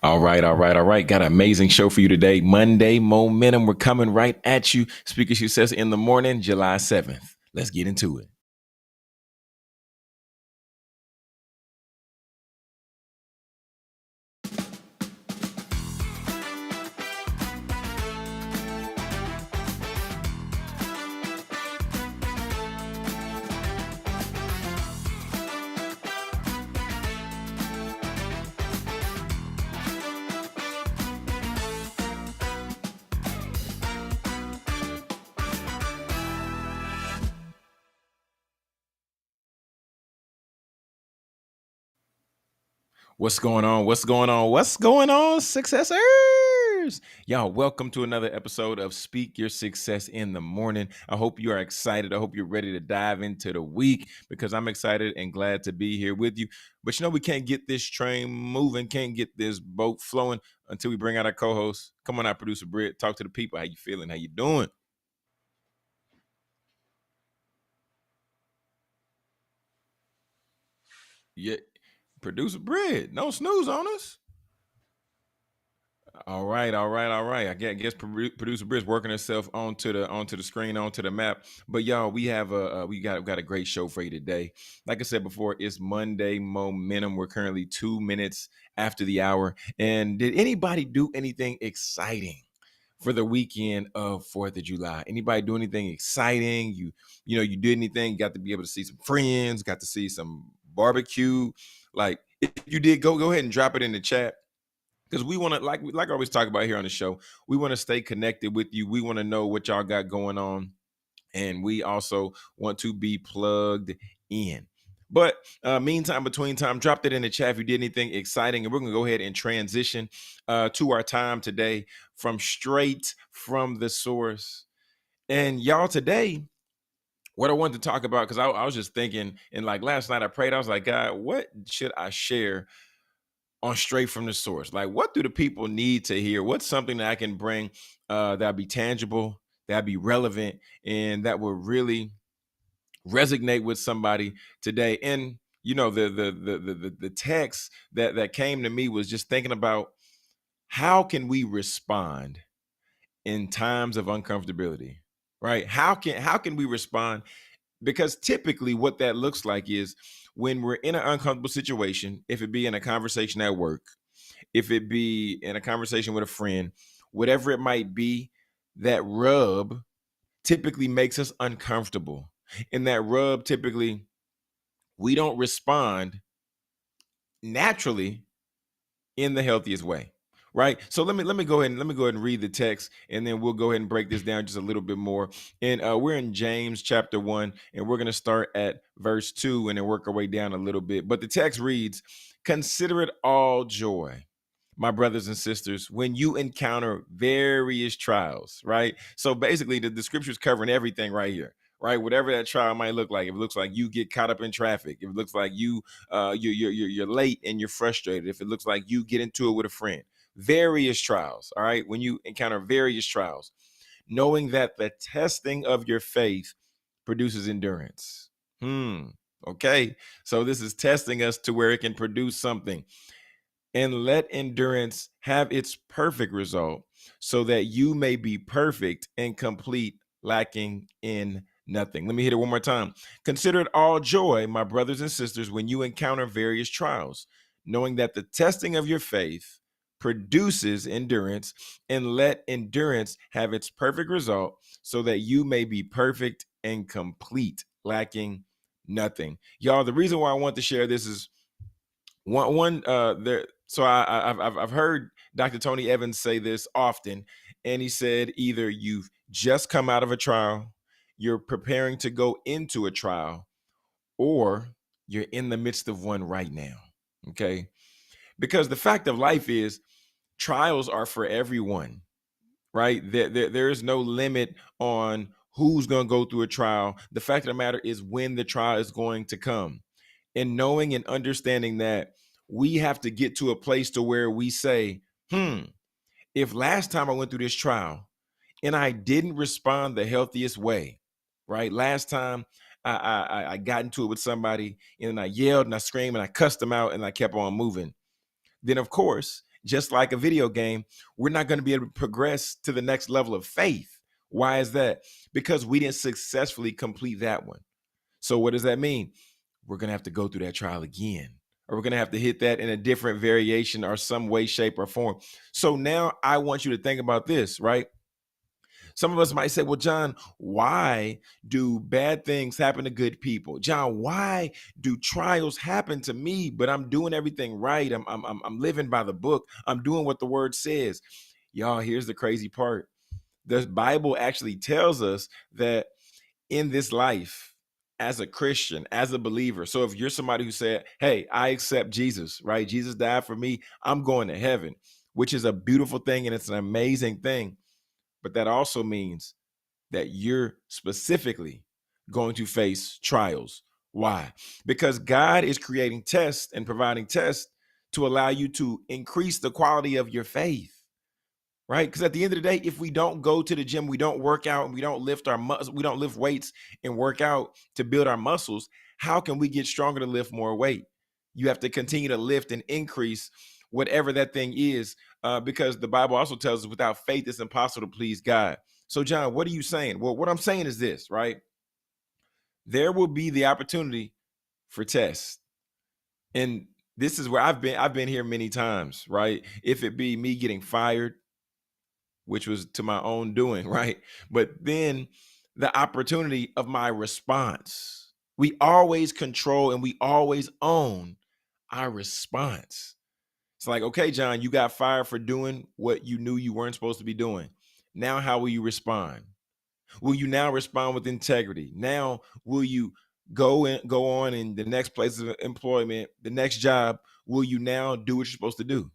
All right. Got an amazing show for you today. Monday Momentum. We're coming right at you. Speaker Success in the morning, July 7th. Let's get into it. What's going on? Successors? Y'all, welcome to another episode of Speak Your Success in the Morning. I hope you are excited. I hope you're ready to dive into the week because I'm excited and glad to be here with you. But we can't get this train moving, can't get this boat flowing until we bring out our co-host. Come on out, producer Britt. Talk to the people. How you feeling? How you doing? Yeah, producer Britt. No snooze on us. All right. I guess producer Britt's working herself onto the screen, onto the map. But y'all, we have we got a great show for you today. Like I said before, it's Monday Momentum. We're currently 2 minutes after the hour. And did anybody do anything exciting for the weekend of 4th of July? Anybody do anything exciting? You did anything? Got to be able to see some friends, got to see some barbecue. Like if you did, go ahead and drop it in the chat because we want to like I always talk about here on the show. We want to stay connected with you. We want to know what y'all got going on, and we also want to be plugged in. But meantime, between time, drop that in the chat if you did anything exciting, and we're gonna go ahead and transition to our time today from straight from the source. And y'all, today, what I wanted to talk about, because I was just thinking, and like last night I prayed, I was like, God, what should I share on straight from the source? Like, what do the people need to hear? What's something that I can bring that'll be tangible, that'll be relevant, and that will really resonate with somebody today? And the text that came to me was just thinking about how can we respond in times of uncomfortability, right? How can we respond? Because typically what that looks like is when we're in an uncomfortable situation, if it be in a conversation at work, if it be in a conversation with a friend, whatever it might be, that rub typically makes us uncomfortable. And that rub typically, we don't respond naturally in the healthiest way. Right. So let me go ahead and read the text, and then we'll go ahead and break this down just a little bit more. And we're in James chapter 1, and we're going to start at verse 2 and then work our way down a little bit. But the text reads, "Consider it all joy, my brothers and sisters, when you encounter various trials." Right. So basically, the scripture's covering everything right here. Right, whatever that trial might look like. If it looks like you get caught up in traffic, if it looks like you're late and you're frustrated, if it looks like you get into it with a friend, various trials. All right, when you encounter various trials, knowing that the testing of your faith produces endurance. Okay, so this is testing us to where it can produce something. And let endurance have its perfect result, so that you may be perfect and complete, lacking in nothing. Let me hit it one more time. Consider it all joy, my brothers and sisters, when you encounter various trials, knowing that the testing of your faith produces endurance, and let endurance have its perfect result, so that you may be perfect and complete, lacking nothing. Y'all, the reason why I want to share this is one there. So I've heard Dr. Tony Evans say this often, and he said either you've just come out of a trial, you're preparing to go into a trial, or you're in the midst of one right now. Okay, because the fact of life is trials are for everyone, right? There is no limit on who's going to go through a trial. The fact of the matter is when the trial is going to come, and knowing and understanding that we have to get to a place to where we say, if last time I went through this trial and I didn't respond the healthiest way, right? Last time I got into it with somebody and I yelled and I screamed and I cussed them out and I kept on moving, then of course, just like a video game, we're not going to be able to progress to the next level of faith. Why is that? Because we didn't successfully complete that one. So what does that mean? We're going to have to go through that trial again, or we're going to have to hit that in a different variation or some way, shape, or form. So now I want you to think about this, right? Some of us might say, well, John, why do bad things happen to good people? John, why do trials happen to me, but I'm doing everything right? I'm living by the book. I'm doing what the word says. Y'all, here's the crazy part. The Bible actually tells us that in this life, as a Christian, as a believer. So if you're somebody who said, hey, I accept Jesus, right? Jesus died for me. I'm going to heaven, which is a beautiful thing and it's an amazing thing. But that also means that you're specifically going to face trials. Why? Because God is creating tests and providing tests to allow you to increase the quality of your faith. Right? Because at the end of the day, if we don't go to the gym, we don't work out, and we don't lift our muscles, we don't lift weights and work out to build our muscles, how can we get stronger to lift more weight? You have to continue to lift and increase whatever that thing is, because the Bible also tells us without faith, it's impossible to please God. So, John, what are you saying? Well, what I'm saying is this, right? There will be the opportunity for tests. And this is where I've been here many times, right? If it be me getting fired, which was to my own doing, right? But then the opportunity of my response. We always control and we always own our response. It's like, okay, John, you got fired for doing what you knew you weren't supposed to be doing. Now, how will you respond? Will you now respond with integrity? Now, will you go on in the next place of employment, the next job? Will you now do what you're supposed to do?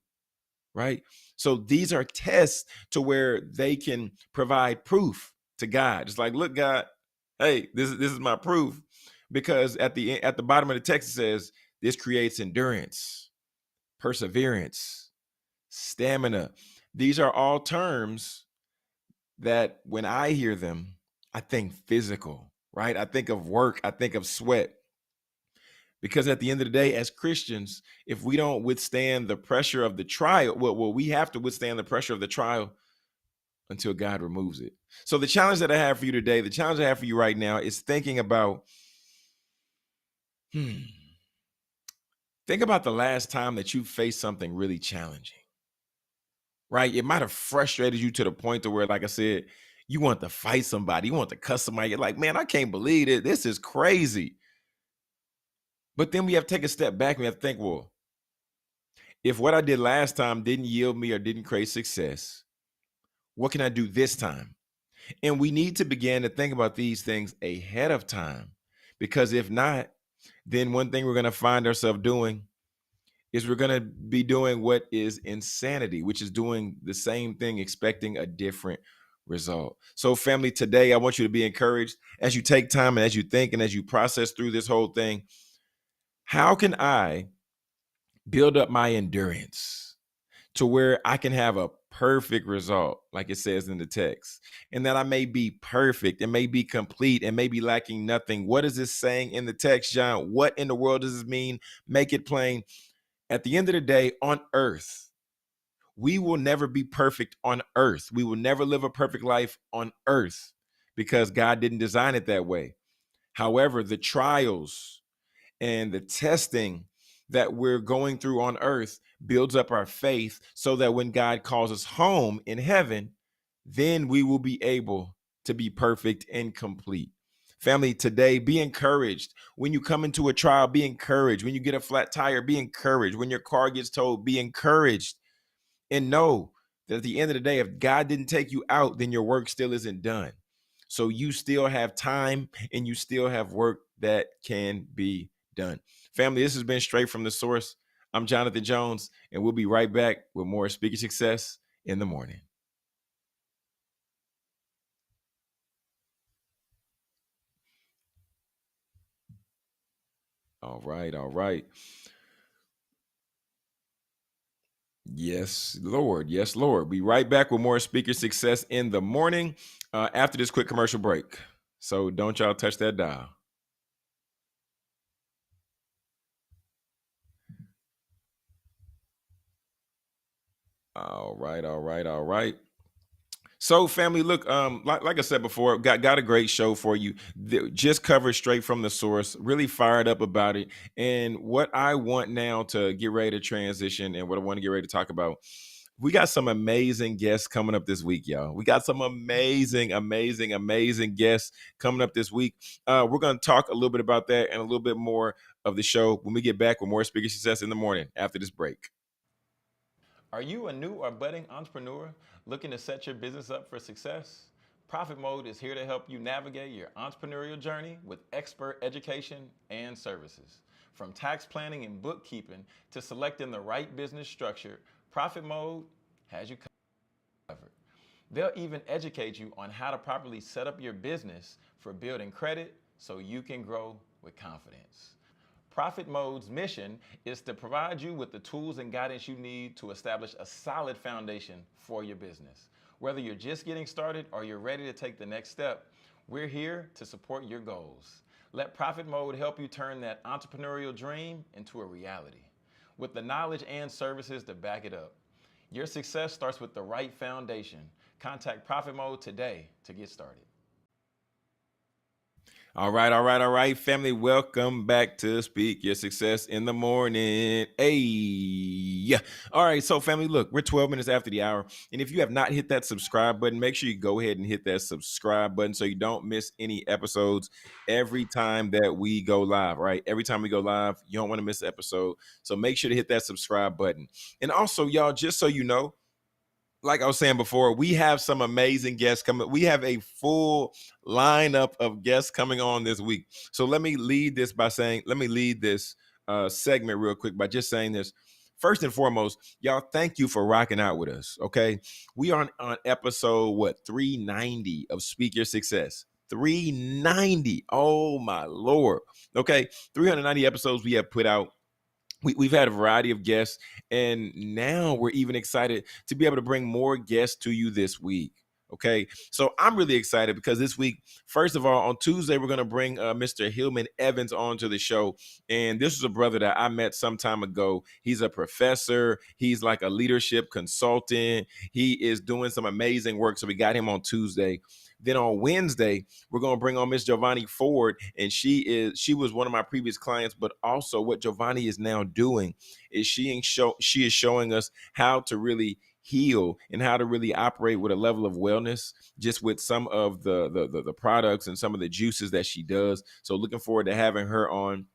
Right? So these are tests to where they can provide proof to God. It's like, look, God, hey, this is my proof. Because at the bottom of the text it says this creates endurance, perseverance, stamina. These are all terms that when I hear them, I think physical, right? I think of work, I think of sweat. Because at the end of the day, as Christians, if we don't withstand the pressure of the trial, well, we have to withstand the pressure of the trial until God removes it. So the challenge that I have for you today, the challenge I have for you right now is thinking about, think about the last time that you faced something really challenging, right? It might have frustrated you to the point to where, like I said, you want to fight somebody, you want to cuss somebody. You're like, man, I can't believe it. This is crazy. But then we have to take a step back and we have to think, well, if what I did last time didn't yield me or didn't create success, what can I do this time? And we need to begin to think about these things ahead of time, because if not, then one thing we're going to find ourselves doing is we're going to be doing what is insanity, which is doing the same thing, expecting a different result. So family, today, I want you to be encouraged as you take time and as you think and as you process through this whole thing. How can I build up my endurance to where I can have a perfect result, like it says in the text, and that I may be perfect and may be complete and may be lacking nothing? What is this saying in the text, John? What in the world does this mean? Make it plain. At the end of the day, on earth, we will never be perfect on earth. We will never live a perfect life on earth because God didn't design it that way. However, the trials and the testing that we're going through on earth builds up our faith so that when God calls us home in heaven, then we will be able to be perfect and complete. Family, today, be encouraged. When you come into a trial, be encouraged. When you get a flat tire, be encouraged. When your car gets towed, be encouraged. And know that at the end of the day, if God didn't take you out, then your work still isn't done. So you still have time and you still have work that can be done. Family, this has been Straight from the Source. I'm Jonathan Jones, and we'll be right back with more Speaker Success in the Morning. All right, all right. Yes, Lord. Yes, Lord. Be right back with more Speaker Success in the Morning after this quick commercial break. So don't y'all touch that dial. All right, all right, all right. So, family, look, like I said before, got a great show for you. Just covered straight from the source. Really fired up about it. And what I want now to get ready to transition, and what I want to get ready to talk about, we got some amazing guests coming up this week, y'all. We got some amazing, amazing, amazing guests coming up this week. We're going to talk a little bit about that and a little bit more of the show when we get back with more Speaker Success in the morning after this break. Are you a new or budding entrepreneur looking to set your business up for success? Profit Mode is here to help you navigate your entrepreneurial journey with expert education and services. From tax planning and bookkeeping to selecting the right business structure, Profit Mode has you covered. They'll even educate you on how to properly set up your business for building credit so you can grow with confidence. Profit Mode's mission is to provide you with the tools and guidance you need to establish a solid foundation for your business. Whether you're just getting started or you're ready to take the next step, we're here to support your goals. Let Profit Mode help you turn that entrepreneurial dream into a reality with the knowledge and services to back it up. Your success starts with the right foundation. Contact Profit Mode today to get started. All right, all right, all right, family. Welcome back to Speak Your Success in the Morning. Hey, yeah. All right, so family, look, we're 12 minutes after the hour. And if you have not hit that subscribe button, make sure you go ahead and hit that subscribe button so you don't miss any episodes every time that we go live, right? Every time we go live, you don't want to miss an episode. So make sure to hit that subscribe button. And also, y'all, just so you know, like I was saying before, we have some amazing guests coming. We have a full lineup of guests coming on this week. So let me lead this segment real quick by just saying this. First and foremost, y'all, thank you for rocking out with us. Okay. We are on episode 390 of Speak Your Success. 390. Oh my Lord. Okay. 390 episodes we have put out. We've had a variety of guests, and now we're even excited to be able to bring more guests to you this week. Okay, so I'm really excited because this week, first of all, on Tuesday, we're going to bring Mr. Hillman Evans onto the show. And this is a brother that I met some time ago. He's a professor, he's like a leadership consultant, he is doing some amazing work. So we got him on Tuesday. Then on Wednesday, we're going to bring on Miss Giovanni Ford, and she was one of my previous clients, but also what Giovanni is now doing is she is showing us how to really heal and how to really operate with a level of wellness just with some of the products and some of the juices that she does. So looking forward to having her on.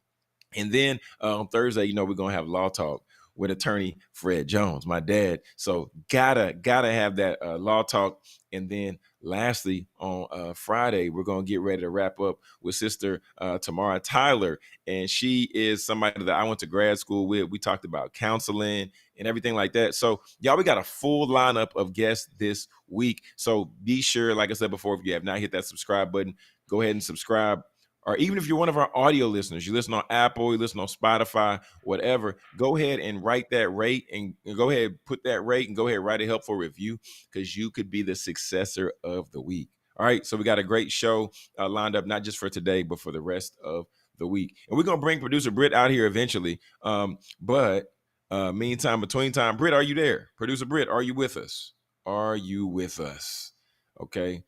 And then on Thursday, we're gonna have Law Talk with attorney Fred Jones, my dad. So gotta have that Law Talk. And then lastly, on Friday, we're gonna get ready to wrap up with Sister Tamara Tyler, and she is somebody that I went to grad school with. We talked about counseling and everything like that. So y'all, we got a full lineup of guests this week. So be sure, like I said before, if you have not hit that subscribe button, go ahead and subscribe. Or even if you're one of our audio listeners, you listen on Apple, you listen on Spotify, whatever, go ahead and write that rate and go ahead, put that rate and go ahead, write a helpful review because you could be the successor of the week. All right. So we got a great show lined up, not just for today, but for the rest of the week. And we're going to bring producer Britt out here eventually. But between time, Britt, are you there? Producer Britt, are you with us? Are you with us? Okay.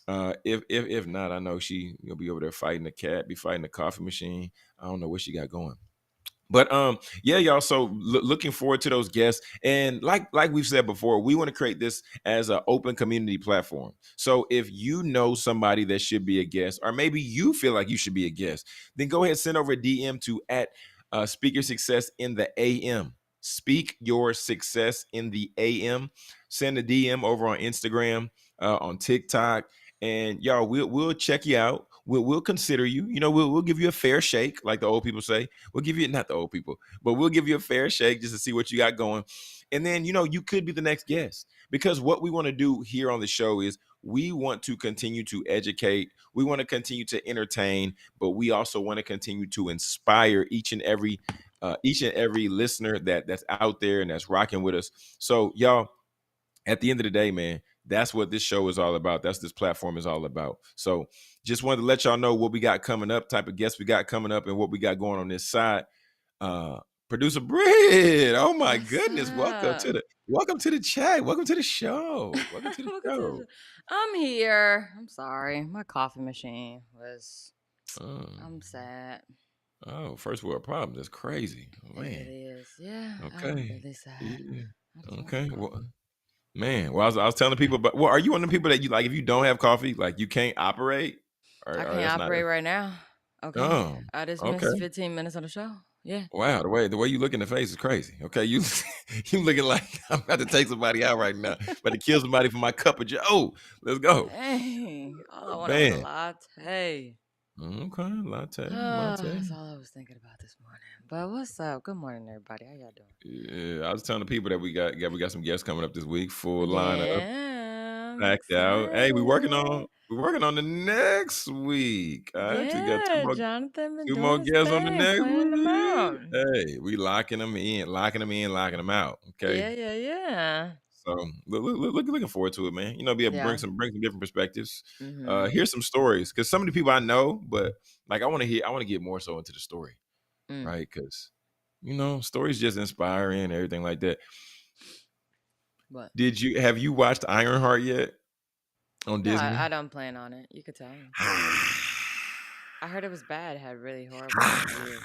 If not, I know you'll be over there fighting the cat, be fighting the coffee machine. I don't know what she got going. But yeah, y'all. So looking forward to those guests, and like we've said before, we want to create this as an open community platform. So if you know somebody that should be a guest, or maybe you feel like you should be a guest, then go ahead, send over a DM to at Speak Your Success in the AM. Speak Your Success in the AM. Send a DM over on Instagram, on TikTok. And y'all, we'll check you out. We'll consider you. We'll give you a fair shake, like the old people say. We'll give you, not the old people, but we'll give you a fair shake just to see what you got going. And then, you could be the next guest, because what we want to do here on the show is we want to continue to educate. We want to continue to entertain, but we also want to continue to inspire each and every listener that's out there and that's rocking with us. So y'all, at the end of the day, man, that's what this show is all about. That's this platform is all about. So just wanted to let y'all know what we got coming up, type of guests we got coming up, and what we got going on this side. Producer Britt. Oh my What's goodness. up? Welcome to the chat. Welcome to the show. Welcome to the Welcome to the show. show. I'm here. I'm sorry. My coffee machine was. I'm Um, sad. first world problem. That's crazy. Oh, It man. is. Yeah, I'm Okay. really sad. Yeah. I just want some Okay. Well, coffee. man. Well, I was telling people, but well, are you one of the people that you like if you don't have coffee, like you can't operate? I Or can't that's not operate right now. Okay. oh, I just missed okay. 15 minutes on the show. Yeah. Wow, the way you look in the face is crazy. Okay, you you looking like I'm about to take somebody out right now. About to kill somebody for my cup of Joe. Let's go, Dang. All I wanted was a man. latte. Okay, That's latte. all I was thinking about this morning. But what's up? Good morning, everybody. How y'all doing? Yeah, I was telling the people that we got some guests coming up this week. Full lineup, Yeah, I'm packed out. Hey, excited. we're working on the next week. I actually got Yeah, Jonathan been two doing more his guests on the thing, next planning them week. out. Hey, we locking them out. Okay. Yeah. So looking forward to it, man. Be able to Yeah. bring some different perspectives. Mm-hmm. Hear some stories because some of the people I know, but like I want to get more so into the story, Mm. right? Because stories just inspiring and everything like that. What? Have you watched Ironheart yet on No, I Disney? don't plan on it. You could tell me. I heard it was bad. It had really horrible reviews.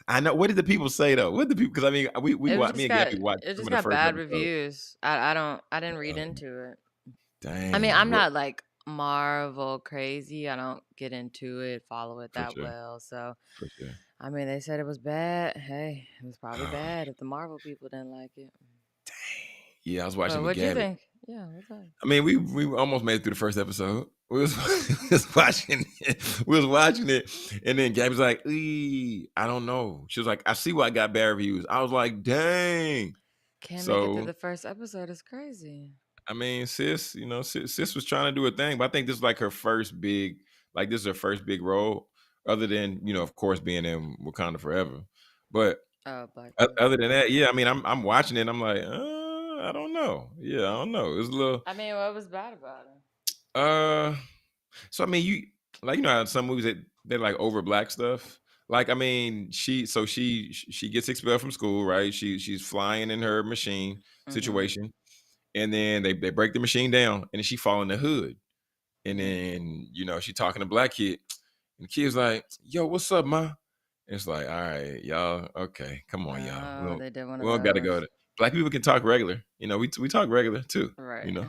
I know. What did the people say though? What did the people? Because I mean, me and Gabby watched It some just of the got first bad episode. reviews. I didn't read into it. I mean, Dang, I'm what not like Marvel crazy. I don't get into it, follow it for that sure, well. So, for sure. I mean, they said it was bad. Hey, it was probably bad if the Marvel people didn't like it. Yeah, I was watching But with what'd you Gabby. think? Yeah, what's up? I mean, we almost made it through the first episode. We was, we was watching it. We was watching it, and then Gabby's like, I don't know. She was like, I see why I got bad reviews. I was like, dang. Can't make it through So the first episode. It's crazy. I mean, sis was trying to do a thing, but I think this is like her first big, like this is her first big role, other than of course, being in Wakanda Forever. But Oh, Black Panther. other than that, yeah, I mean, I'm watching it. And I'm like, I don't know. Yeah, I don't know. It's a little. I mean, what was bad about it? Uh, so I mean, you like how some movies they like over black stuff. Like I mean, she gets expelled from school, right? She's flying in her machine Mm-hmm. situation, and then they break the machine down, and then she fall in the hood, and Mm. then she talking to black kid, and the kid's like, "Yo, what's up, ma?" And it's like, all right, y'all, okay, come on, y'all, Oh, they did one we of don't got to go those. to black people can talk regular, we talk regular too, you Right. know.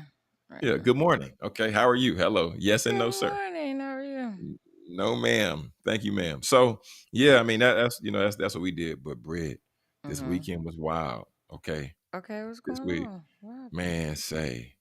Right. Yeah, good morning. Okay, how are you? Hello. Yes and Good no, sir. morning. How are you? No, ma'am. Thank you, ma'am. So, yeah, I mean that's what we did. But Britt, this Mm-hmm. weekend was wild. Okay, Okay, what's this going week, on? What happened? man, say.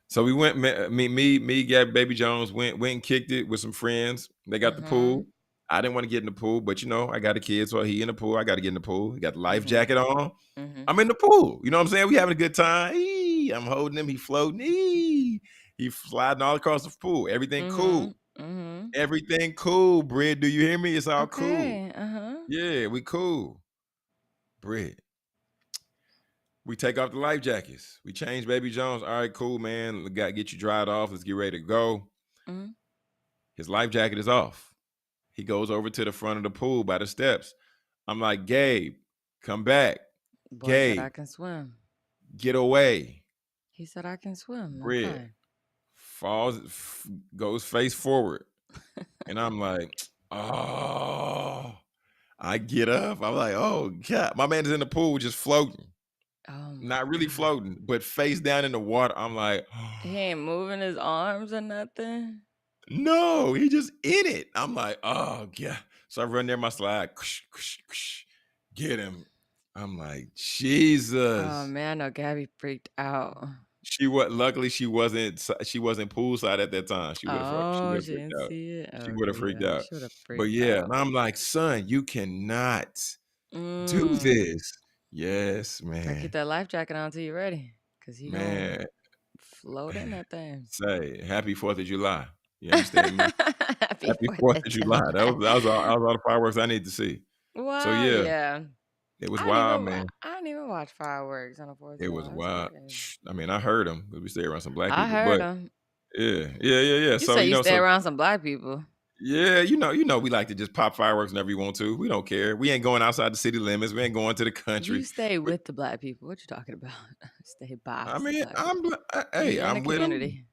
So we went. Gabby, Baby Jones went and kicked it with some friends. They got the Mm-hmm. pool. I didn't want to get in the pool, but I got a kid, so he in the pool. I got to get in the pool. He got the life Mm-hmm. jacket on. Mm-hmm. I'm in the pool. You know what I'm saying? We having a good time. I'm holding him. He floating. He sliding all across the pool. Everything Mm-hmm. cool. Mm-hmm. Everything cool, Britt. Do you hear me? It's all cool. Okay. Uh-huh. Yeah, we cool. Britt. We take off the life jackets. We change Baby Jones. All right, cool, man. We got to get you dried off. Let's get ready to go. Mm-hmm. His life jacket is off. He goes over to the front of the pool by the steps. I'm like, Gabe, come back. Boy said I Gabe, can swim. get away. He said I can swim. I'm Britt fine. goes face forward. And I'm like, oh, I get up. I'm like, oh, God. My man is in the pool just floating. Oh my Not really God. floating, but face down in the water. I'm like, He ain't moving his arms or nothing. no, he just in it. I'm like, oh, God. So I run there my slide. Get him. I'm like, Oh Jesus. man, no, Gabby freaked out. Luckily she wasn't poolside at that time. She would Oh, have she freaked didn't out. see it. She would have Okay, freaked yeah, out. she would have But freaked yeah, and out. I'm like, son, you cannot do Mm. this. Yes, Gotta keep man. that life jacket on till you're ready, cause he gonna Man. float in that thing. Say, happy 4th of July. You understand me? Happy Happy 4th 4th of of July. July. That was all the fireworks I need to see. So Well, yeah, yeah. it was wild, man. I didn't even watch fireworks on the 4th of It was July. That's wild. crazy. I mean, I heard them because we stay around some black I people, heard but him. yeah. You So say you stay so around some black people. Yeah, we like to just pop fireworks whenever we want to. We don't care. We ain't going outside the city limits. We ain't going to the You country. stay We- with the black people. What you talking about? Stay by I the mean, black people. hey, You're in a I'm with them. community.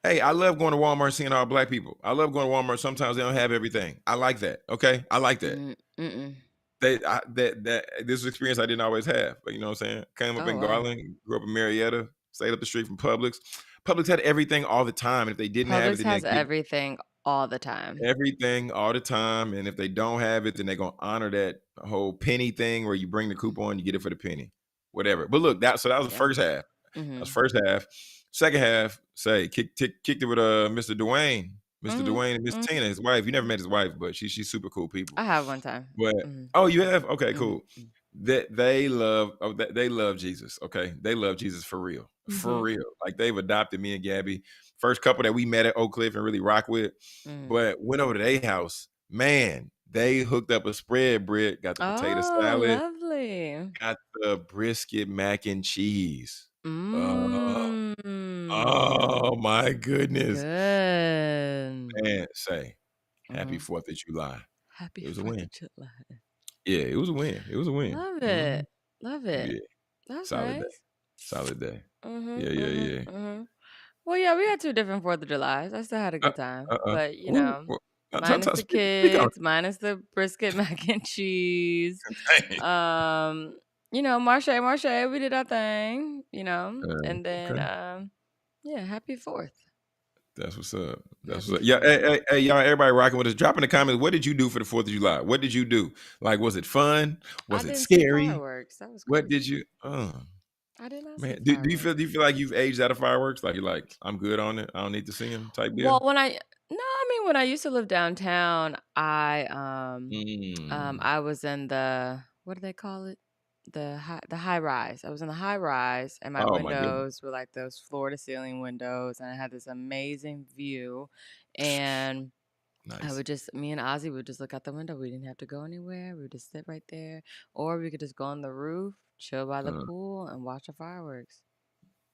Hey, I love going to Walmart and seeing all black people. I love going to Walmart. Sometimes they don't have everything. I like that. Okay, I like that. Mm-mm. That this is experience I didn't always have. But you know what I'm saying? Came up Oh in wow. Garland, grew up in Marietta, stayed up the street from Publix. Publix had everything all the time, and if they didn't have it, Publix then they has give everything all the time. everything all the time. And if they don't have it, then they're gonna honor that whole penny thing where you bring the coupon, you get it for the penny, whatever. But look, that was the Yeah. first half. That was Mhm. first half. Second half, say kicked it with Mr. Dwayne. Mr. Mhm. Dwayne and Miss Mhm. Tina, his wife. You never met his wife, but she's super cool people. I have one time. But Mhm. oh, you have? Okay, Mhm. cool. That they love Jesus. Okay, they love Jesus for Mhm. real. Like they've adopted me and Gabby. First couple that we met at Oak Cliff and really rock with, Mhm. but went over to their house. Man, they hooked up a spread, Britt. Got the potato Oh, salad, lovely. got the brisket mac and cheese. Oh, Mm. oh my goodness, Good. man! Say happy Mhm. 4th of July. Happy It was a 4th win. of July. Yeah, it was a win. It was a win. Love Mhm. it. Love it. Yeah, That's solid day. nice. Solid day. Mhm. Yeah, yeah, Mhm. yeah. Mhm. Well, yeah, we had 2 different 4th of Julys. I still had a Uh, good time, uh-uh. but, Ooh, well, minus the speak on kids, minus the brisket mac and cheese. it. Marche, we did our thing, and then, Okay. yeah, happy 4th. That's what's up. That's Happy what's up. Yeah, 4th. hey, y'all, everybody rocking with us. Drop in the comments. What did you do for the 4th of July? What did you do? Like, was it fun? I Was it didn't see scary? fireworks. That was What did crazy. you? Oh I did not see man, do you feel fireworks. like you've aged out of fireworks? Like you're like, I'm good on it. I don't need to see them type deal. Well, when I used to live downtown, Mm. I was in the what do they call it? The high rise. I was in the high rise, and my Oh my goodness. windows were like those floor to ceiling windows, and I had this amazing view. And Nice. me and Ozzy would just look out the window. We didn't have to go anywhere. We would just sit right there, or we could just go on the roof, chill by the Uh, pool, and watch the fireworks.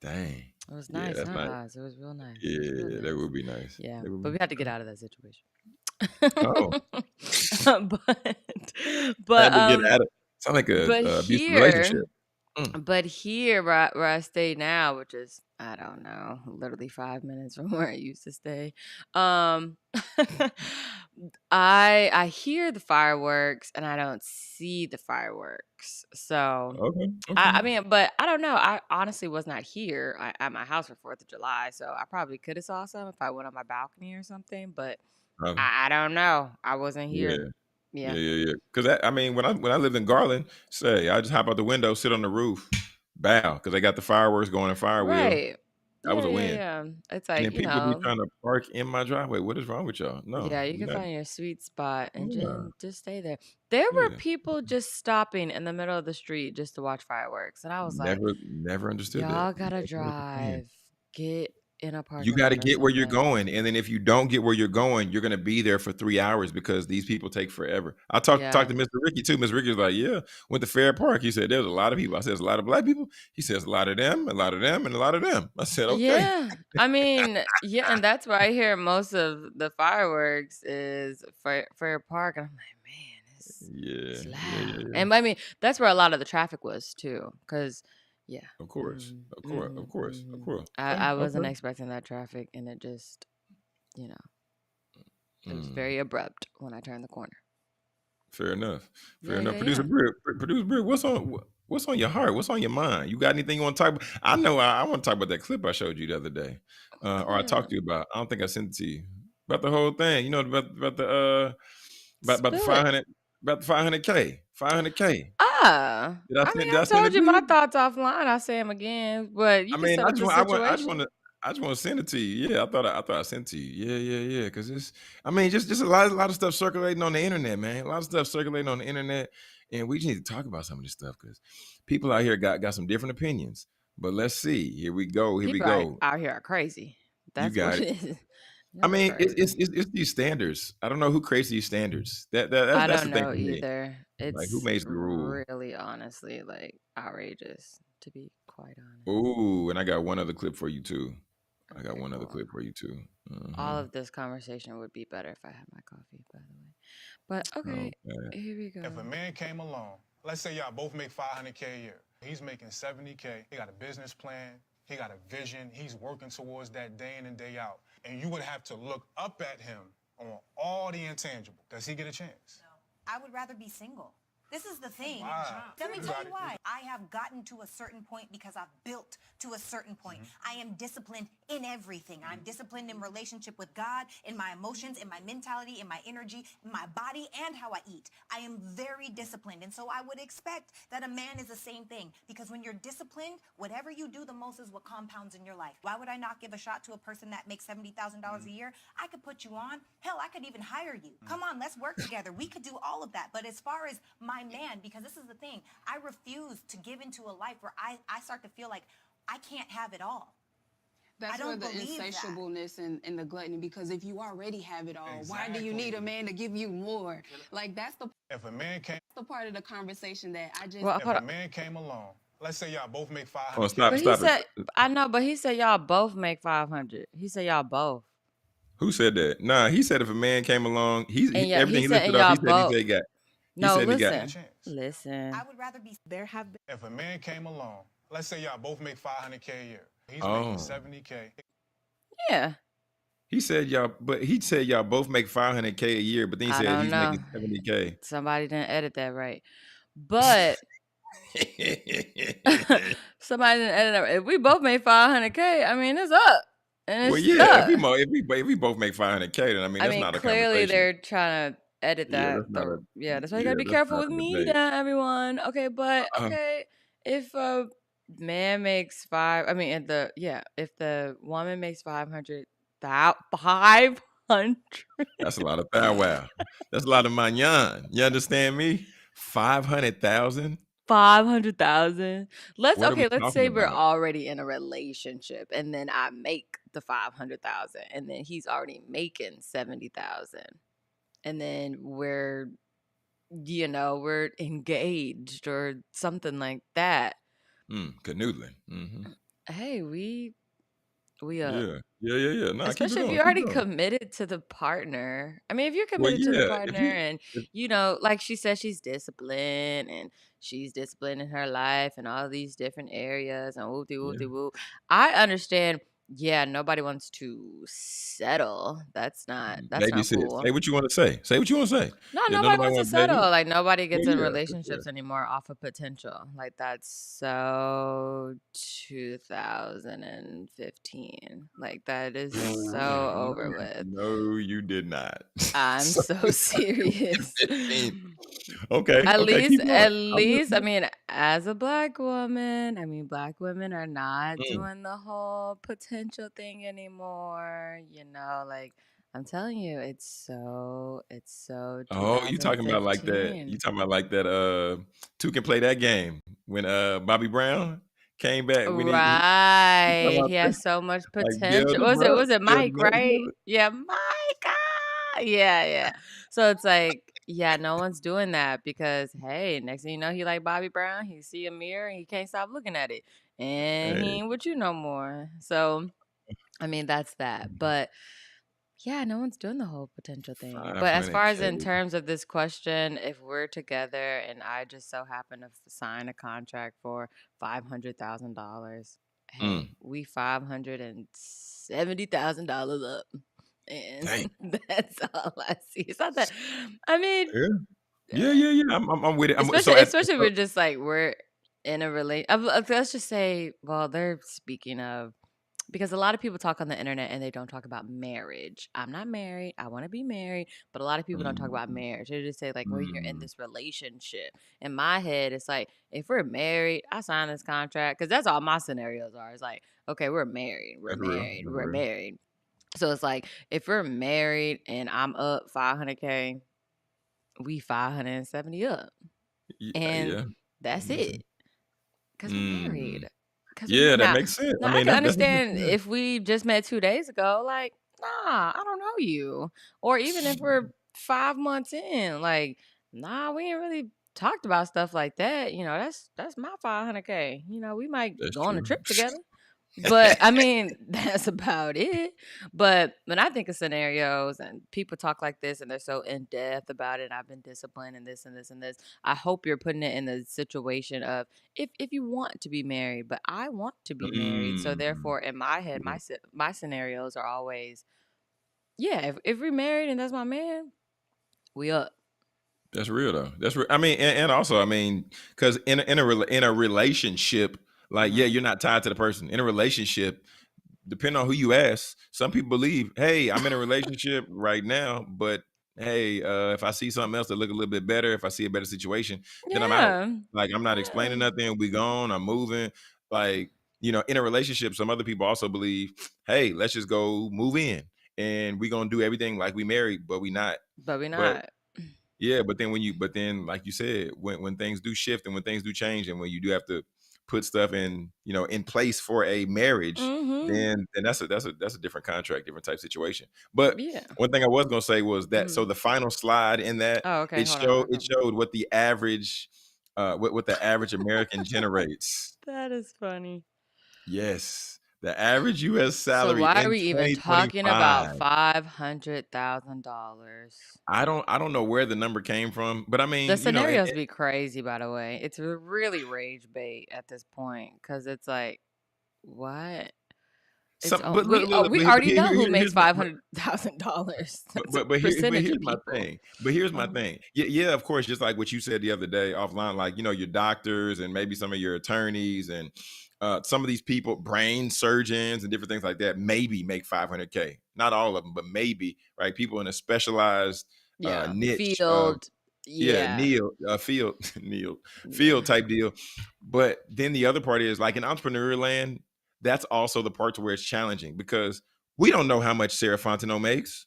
dang. It was Yeah, nice, that's huh, nice. Oz? It was real nice. It was real Yeah, that nice. would be nice. Yeah, That would but be we had to get out of that situation. oh, but but had to get um at it. Sound like but a abusive relationship. here Mm. but here where I stay now, which is I don't know, literally 5 minutes from where I used to stay, um, I hear the fireworks and I don't see the fireworks. So Okay, I, okay. I mean, but I don't know. I honestly was not here at my house for 4th of July, so I probably could have saw some if I went on my balcony or something. But Probably. I don't know. I wasn't here. Yeah. Yeah. Yeah, yeah, yeah. Because I mean, when I lived in Garland, say I just hop out the window, sit on the roof, bow, because they got the fireworks going in Firewheel. Right. That was Yeah, a yeah, win. yeah. It's And like, then people be trying to park in my driveway. What is wrong with y'all? No, yeah, you we can not. find your sweet spot and Yeah, just stay there. There were yeah. people just stopping in the middle of the street just to watch fireworks. And I was like, Never understood that. y'all gotta Never understand. drive. Get in a You parking gotta lot or get where you're something. going, and then if you don't get where you're going, you're gonna be there for 3 hours because these people take forever. I talked Yeah. to Mr. Ricky too. Mr. Ricky was like, "Yeah, went to Fair Park." He said, "There's a lot of people." I said, "There's a lot of black people." He says, "A lot of them, a lot of them, and a lot of them." I said, "Okay." Yeah. I mean, yeah, and that's where I hear most of the fireworks is Fair Park. And I'm like, man, it's Yeah, yeah, yeah, loud. yeah. And I mean, that's where a lot of the traffic was too. Cause yeah. Of course, Mm-hmm, of course, mm-hmm, of course, of mm-hmm. course. I, Okay, I wasn't okay. expecting that traffic and it just, you know, it was Mm, very abrupt when I turned the corner. fair enough. Fair Yeah, enough. yeah, yeah. Producer Britt, what's on your heart? What's on your mind? You got anything you want to talk about? I know I want to talk about that clip I showed you the other day, What or I talked clip? to you about. I don't think I sent it to you about the whole thing. You know about the about the Spill it. 500K 500K. I mean, Did I I send it told to you my you? thoughts offline. I'll say them again, but you I can mean, set up the situation. I just want to send it to you. Yeah, I thought I sent it to you. Yeah, yeah, yeah. Because it's, I mean, just a lot of stuff circulating on the internet, man. A lot of stuff circulating on the internet, and we just need to talk about some of this stuff because people out here got some different opinions. But let's see. Here we go. Here we People are go. out here are crazy. You That's got what it. it is. I Y'all are mean, crazy. it's these standards. I don't know who creates these standards. I That's the don't thing know for me. either. Like, who It's makes the rule? really honestly like outrageous, to be quite honest. Ooh, and I got one other clip for you too. I got one other Cool. clip for you too. All of this conversation would be better if I had my coffee, by the way. But okay, Okay. here we go. If a man came along, let's say y'all both make $500K a year. He's making $70K. He got a business plan. He got a vision. He's working towards that day in and day out. And you would have to look up at him on all the intangible. Does he get a chance? No. I would rather be single. This is the thing. Wow. Let me tell you why. I have gotten to a certain point because I've built to a certain point. I am disciplined in everything. I'm disciplined in relationship with God, in my emotions, in my mentality, in my energy, in my body, and how I eat. I am very disciplined. And so I would expect that a man is the same thing. Because when you're disciplined, whatever you do the most is what compounds in your life. Why would I not give a shot to a person that makes $70,000 a year? I could put you on. Hell, I could even hire you. Come on, let's work together. We could do all of that. But as far as my man, because this is the thing, I refuse to give into a life where I start to feel like I can't have it all. That's I where don't the believe that. insatiableness and the gluttony, because if you already have it all, why do you need a man to give you more? Like, that's If a man came, the part of the conversation that I just... Well, if hold a on. man came along, let's say y'all both make $500K. Oh, stop, But he stop said, it. I know, but he said y'all both make 500. He said y'all both. Who said that? Nah, he said if a man came along, And yeah, everything he he said, listed and off, y'all he said both. he got. No, said he got- listen, listen. I would rather be. There have been... If a man came along, let's say y'all both make $500K a year. He's Oh. making $70K. Yeah. He said y'all both make $500K a year, but then he I said don't he's know. making $70K. Somebody didn't edit that right. But somebody didn't edit that right. If we both made 500K, I mean, it's up. And Well, it's yeah, stuck. if we both make $500K, then I mean that's not a clearly conversation. they're trying to edit Yeah, that. that's not a- That's why you gotta be that's careful not with a me debate. now, everyone. Okay, but Uh-huh. okay, if a man makes if the woman makes 500, That's a lot of wow. That's a lot of manyan. You understand me? 500,000. 500,000. What are we Let's say talking we're about? already in a relationship, and then I make the 500,000, and then he's already making 70,000, and then we're engaged or something like that. Canoodling. Mm-hmm. Hey, we Yeah. No, especially if keep you're already going. committed to the partner. I mean, if you're Well, committed to the yeah. partner and like she said, she's disciplined and she's disciplined in her life and all these different areas and woo. I understand. Yeah, nobody wants to settle. That's not Babysit. cool. Say what you want to say. Say what you want to say. No, Yeah, nobody wants to wants settle. baby. Like nobody gets Well, in yeah, relationships anymore off of potential. Like that's so 2015. Like that is so over with. No, you did not. I'm so serious. Okay. At okay, keep going. least, I mean, as a black woman, black women are not Mm. doing the whole potential thing anymore. Like I'm telling you, it's so Oh, you talking about like that? 2015. You talking about like that? Two can play that game when Bobby Brown came back when he talking Right. about He has so much like build potential. a Was brother, it build Mike, another right? brother. Yeah, Mike. Yeah. So it's like, yeah, no one's doing that because hey, next thing you know, he like Bobby Brown. He see a mirror and he can't stop looking at it. And he Hey. ain't with you no more. So I mean that's that. But yeah, no one's doing the whole potential thing. But as far as in 500K. terms of this question, if we're together and I just so happen to sign a contract for $500,000, hey, we $570,000 up, and Dang. that's all I see. It's not that. I mean, Yeah. I'm with it. especially we're just like we're in a let's just say, well, they're speaking of. Because a lot of people talk on the internet and they don't talk about marriage. I'm not married. I want to be married. But a lot of people don't talk about marriage. They just say, like, well, you're in this relationship. In my head, it's like, if we're married, I sign this contract. Because that's all my scenarios are. It's like, okay, we're married. We're That's real. married. That's We're real. married. So it's like, if we're married and I'm up 500K, we 570 up. And that's it. Because we're married. Yeah, that makes sense. Now, I can understand if we just met 2 days ago, like, nah, I don't know you. Or even if we're 5 months in, like, nah, we ain't really talked about stuff like that. That's my 500K. We might That's go on a true. trip together. But I mean, that's about it. But when I think of scenarios and people talk like this and they're so in depth about it, I've been disciplined and this and this and this. I hope you're putting it in the situation of if you want to be married, but I want to be married. So Mm. therefore, in my head, my scenarios are always, yeah, if we're married and that's my man, we up. That's real though. That's real. I mean, and also, I mean, because in a relationship, like, yeah, Mhm. you're not tied to the person. In a relationship, depending on who you ask, some people believe, hey, I'm in a relationship right now, but hey, if I see something else that look a little bit better, if I see a better situation, then I'm out. Yeah. Like, I'm not Yeah. explaining nothing. We gone. I'm moving. Like, in a relationship, some other people also believe, hey, let's just go move in, and we gonna do everything like we married, but we not. But we But not. yeah, but then like you said, when things do shift and when things do change and when you do have to put stuff in place for a marriage, Mhm. then that's a different contract, different type situation. But Yeah. one thing I was gonna say was that, so Mhm. the final slide in that, Oh, okay. it Hold on. showed I'm it coming. showed what the average what the average American generates. That is funny. Yes. The average US So salary why are in we even talking 2025. about $500,000? I don't know where the number came from, but I The mean, scenarios be crazy, by the way. It's really rage bait at this point because it's like, what? It's some, but look, look, look, we but already know who makes here's my, $500,000. That's a but percentage here's of my people. thing. But here's my Uh-huh. thing. Yeah, yeah, of course, just like what you said the other day offline, like, your doctors and maybe some of your attorneys and some of these people, brain surgeons and different things like that, maybe make 500K. Not all of them, but maybe, right? People in a specialized Yeah, niche of, field. yeah, Yeah, Neil, field, Neil, yeah, field type deal. But then the other part is, like, in entrepreneur land, that's also the part to where it's challenging because we don't know how much Sarah Fontenot makes.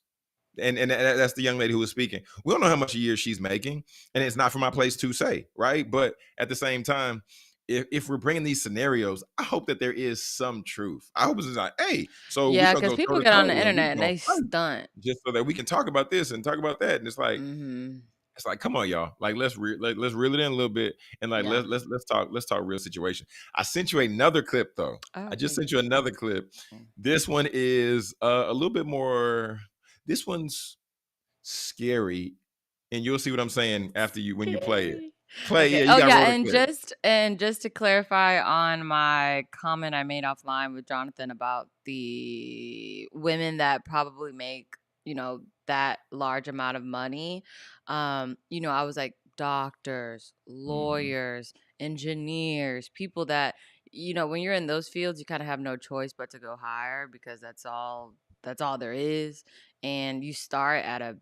And that's the young lady who was speaking. We don't know how much a year she's making, and it's not for my place to say, right? But at the same time, if we're bringing these scenarios, I hope that there is some truth. I hope it's just like, hey, so we yeah. gonna Because go toe people to get on the toe and we internet and gonna they fight stunt. just so that we can talk about this and talk about that. And Hmm. it's like, come on, y'all. Like, let's reel it in a little bit, and like Yeah. let's talk real situation. I sent you another clip though. I Oh, just thank sent you. you another clip. Mm. This one is a little bit more. This one's scary, and you'll see what I'm saying after when you play it. Scary. Yeah, Okay. you Oh got to yeah, roll the and clip. just to clarify on my comment I made offline with Jonathan about the women that probably make, that large amount of money. I was like doctors, Mhm. lawyers, engineers, people that, when you're in those fields, you kind of have no choice but to go higher because that's all there is. And you start at a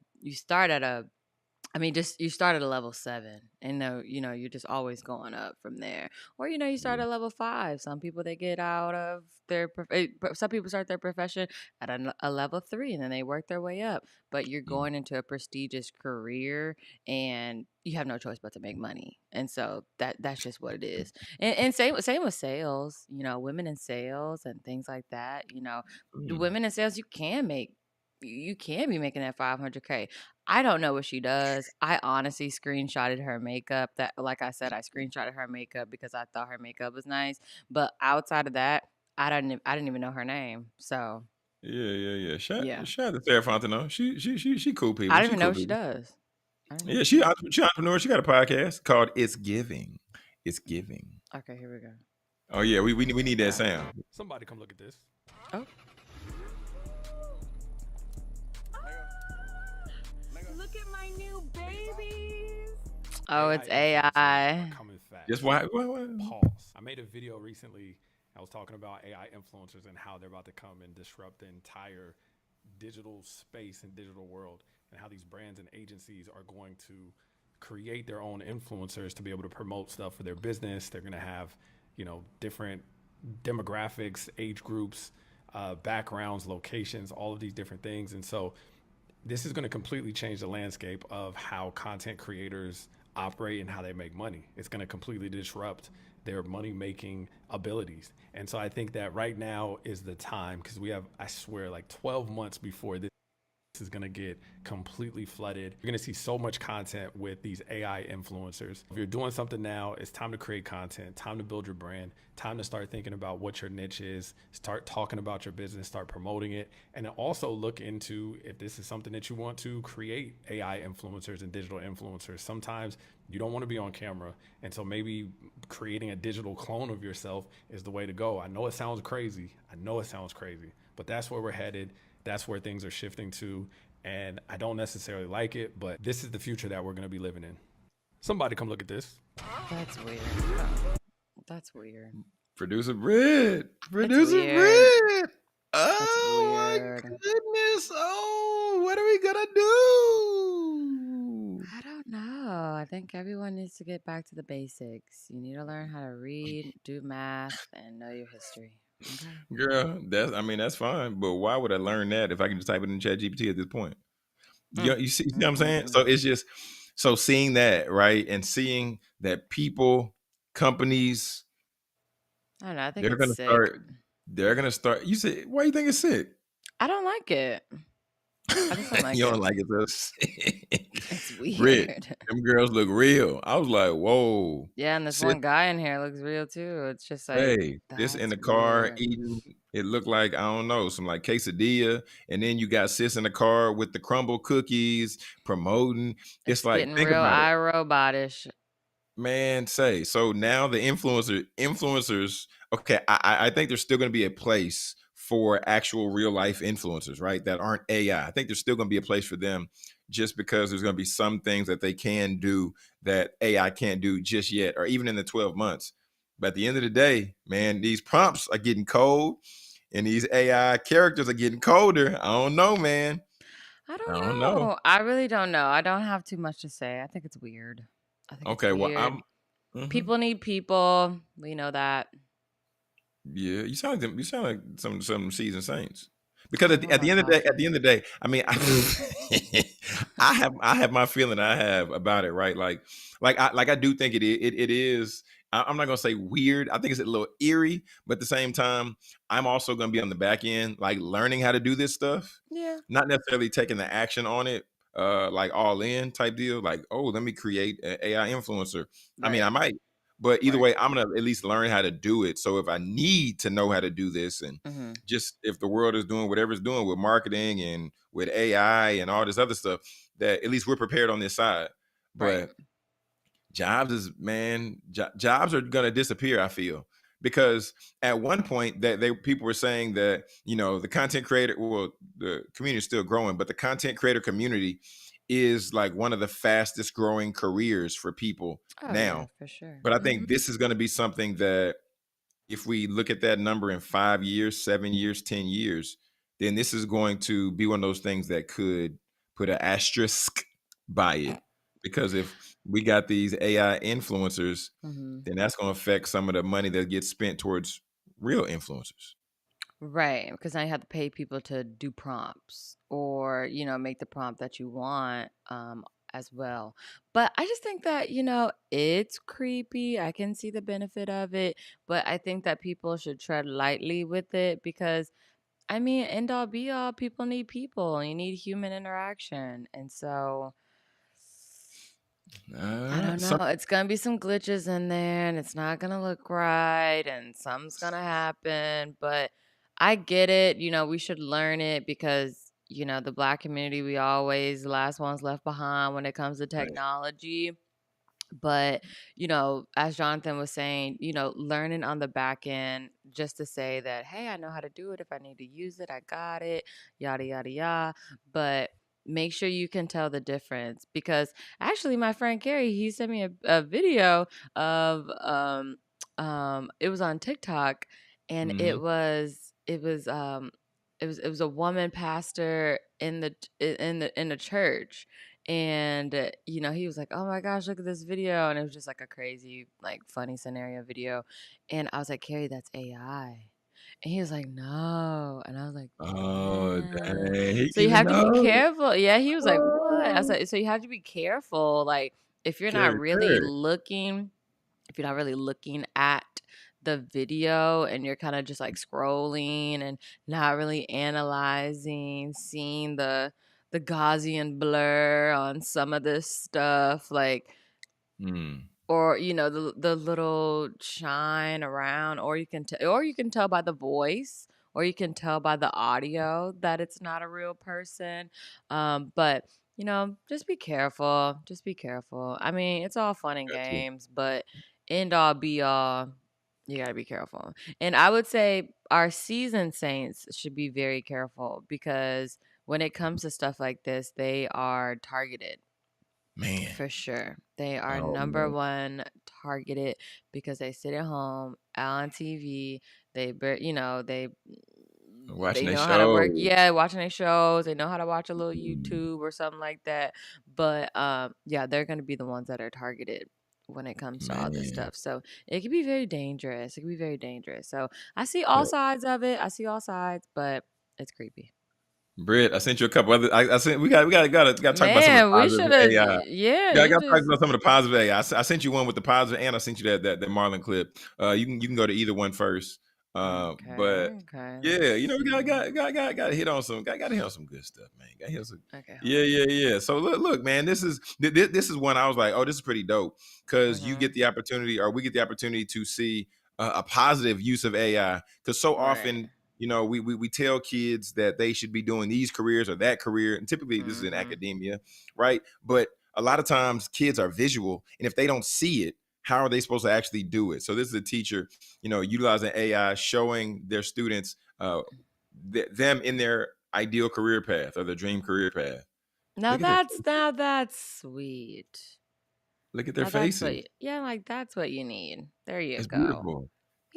I mean, just you start at a level 7, and you're just always going up from there. Or you start Yeah. at level 5. Some people they get out of some people start their profession at a level 3, and then they work their way up. But you're Mm. going into a prestigious career, and you have no choice but to make money. And so that's just what it is. And same with sales. Women in sales and things like that. The Mm. women in sales you can be making that 500K. I don't know what she does. I honestly screenshotted her makeup. That, like I said, I screenshotted her makeup because I thought her makeup was nice. But outside of that, I didn't even know her name. So Yeah, yeah, yeah. yeah, Shout out to Sarah Fontenot. She cool I people. don't She even know cool what she people. does. I don't know Yeah, what she does. she entrepreneur. She got a podcast called It's Giving. It's Giving. Okay, here we go. Oh yeah, we need that All right. sound. Somebody come look at this. Oh, look at my new babies. Oh, it's influencers are AI. coming fast. Just why? Pause. I made a video recently. I was talking about AI influencers and how they're about to come and disrupt the entire digital space and digital world, and how these brands and agencies are going to create their own influencers to be able to promote stuff for their business. They're going to have, different demographics, age groups, backgrounds, locations, all of these different things. And so this is going to completely change the landscape of how content creators operate and how they make money. It's going to completely disrupt their money making abilities. And so I think that right now is the time, because we have, I swear, like 12 months before this is going to get completely flooded. You're going to see so much content with these AI influencers. If you're doing something now, it's time to create content, time to build your brand, time to start thinking about what your niche is, start talking about your business, start promoting it, and then also look into if this is something that you want to create AI influencers and digital influencers. Sometimes you don't want to be on camera, and so maybe creating a digital clone of yourself is the way to go. I know it sounds crazy, but that's where we're headed. That's where things are shifting to, and I don't necessarily like it, but this is the future that we're going to be living in. Somebody come look at this. That's weird. That's weird. Producer Britt. Weird. Oh That's my weird. goodness. Oh, what are we gonna do? I don't know. I think everyone needs to get back to the basics. You need to learn how to read, do math, and know your history. Okay. Girl, that's fine. But why would I learn that if I can just type it in ChatGPT at this point? You see what I'm saying? So it's just seeing that, right? And seeing that people, companies, I don't know. I think they're it's gonna sick. start. You say, why you think it's sick? I don't like it. I just don't like You it. don't like it, so sick. It's weird. Britt, them girls look real. I was like, whoa. Yeah, and this Sit, one guy in here looks real too. It's just like, hey, this in that's the car weird. eating. It looked like, I don't know, some like quesadilla, and then you got sis in the car with the crumble cookies promoting. It's like, Getting think real about it. iRobotish. Man, say so now the influencers. Okay, I think there's still going to be a place for actual real life influencers, right? That aren't AI. I think there's still going to be a place for them, just because there's going to be some things that they can do that AI can't do just yet, or even in the 12 months. But at the end of the day, man, these prompts are getting cold, and these AI characters are getting colder. I don't know, man. I I don't don't know. know. I really don't know. I don't have too much to say. I think it's weird. I think it's Okay, well, weird. mhm. People need people. We know that. Yeah, you sound like some seasoned saints. Because I at don't the, know at the about end of the day, coffee. I mean, I have my feeling I have about it, right? I do think it is. I'm not gonna say weird. I think it's a little eerie, but at the same time, I'm also gonna be on the back end, like learning how to do this stuff, Yeah. not necessarily taking the action on it, like all in type deal. Like, oh, let me create an AI influencer. I mean, Right. I might. But either Right. way, I'm gonna at least learn how to do it. So if I need to know how to do this, and Mm-hmm. just if the world is doing whatever it's doing with marketing and with AI and all this other stuff, that at least we're prepared on this side. Right. But jobs are gonna disappear, I feel. Because at one point that people were saying that, the content creator, well, the community is still growing, but the content creator community is like one of the fastest growing careers for people Oh yeah, now. for sure. But I Mm-hmm. think this is going to be something that, if we look at that number in 5 years, 7 years, 10 years, then this is going to be one of those things that could put an asterisk by it. Because if we got these AI influencers, Mm-hmm. then that's going to affect some of the money that gets spent towards real influencers. Right, because now you have to pay people to do prompts or, make the prompt that you want as well. But I just think that, it's creepy. I can see the benefit of it, but I think that people should tread lightly with it because, I mean, end all be all, people need people. You need human interaction. And so I don't know. Some It's gonna be some glitches in there and it's not gonna look right and something's gonna happen. But I get it. We should learn it because, the black community, we always the last ones left behind when it comes to Right. technology. But, as Jonathan was saying, learning on the back end just to say that, hey, I know how to do it. If I need to use it, I got it, yada, yada, yada. But make sure you can tell the difference because actually my friend Carrie, he sent me a video of, it was on TikTok and Mhm. it was a woman pastor in the church and he was like, oh my gosh, look at this video, and it was just like a crazy like funny scenario video, and I was like, Carrie, that's AI. And he was like, no, and I was like, Oh, yeah, dang. He so you even have to be knows. careful. Yeah, he was like, what? I was Oh, like, so you have to be careful, like if you're not Carrie really Kirk. looking if you're not really looking at the video and you're kind of just like scrolling and not really analyzing, seeing the the Gaussian blur on some of this stuff, like, Mm. or the little shine around, or you can tell by the voice, or you can tell by the audio that it's not a real person. But just be careful. Just be careful. I mean, it's all fun and Got to. games, but end all be all, you gotta be careful. And I would say our seasoned saints should be very careful, because when it comes to stuff like this, they are targeted. Man. For sure. They are Oh number man. one targeted, because they sit at home on TV. They Watching that know how to work. show. Yeah, watching their shows. They know how to watch a little Mm, YouTube or something like that. But yeah, they're gonna be the ones that are targeted when it comes to all this man. stuff. So it can be very dangerous. It can be very dangerous. So I see all Yeah. sides of it. I see all sides, but it's creepy. Britt, I sent you a couple other. I sent we gotta talk about some of the Man, we should positive have. AI. Yeah, Yeah, I you got to talk just. about some of the positive AI. I sent you one with the positive, and I sent you that Marlon clip. You can go to either one first. But Okay, okay. yeah, Let's we see. got to hit on some got to hit on some good stuff, man. Got to hit on some. Okay, hold Yeah, on. yeah, yeah. So look, man. This is one I was like, oh, this is pretty dope, because you Mm-hmm. get the opportunity, or we get the opportunity to see a positive use of AI. Because so Right. often, we tell kids that they should be doing these careers or that career, and typically this is in Mm-hmm. academia, right? But a lot of times kids are visual, and if they don't see it, how are they supposed to actually do it? So this is a teacher, utilizing AI, showing their students them in their ideal career path or their dream career path. Now Look at their that's faces. now that's sweet. Look at their Now that's what faces. yeah, like that's what you need. There you That's go. beautiful.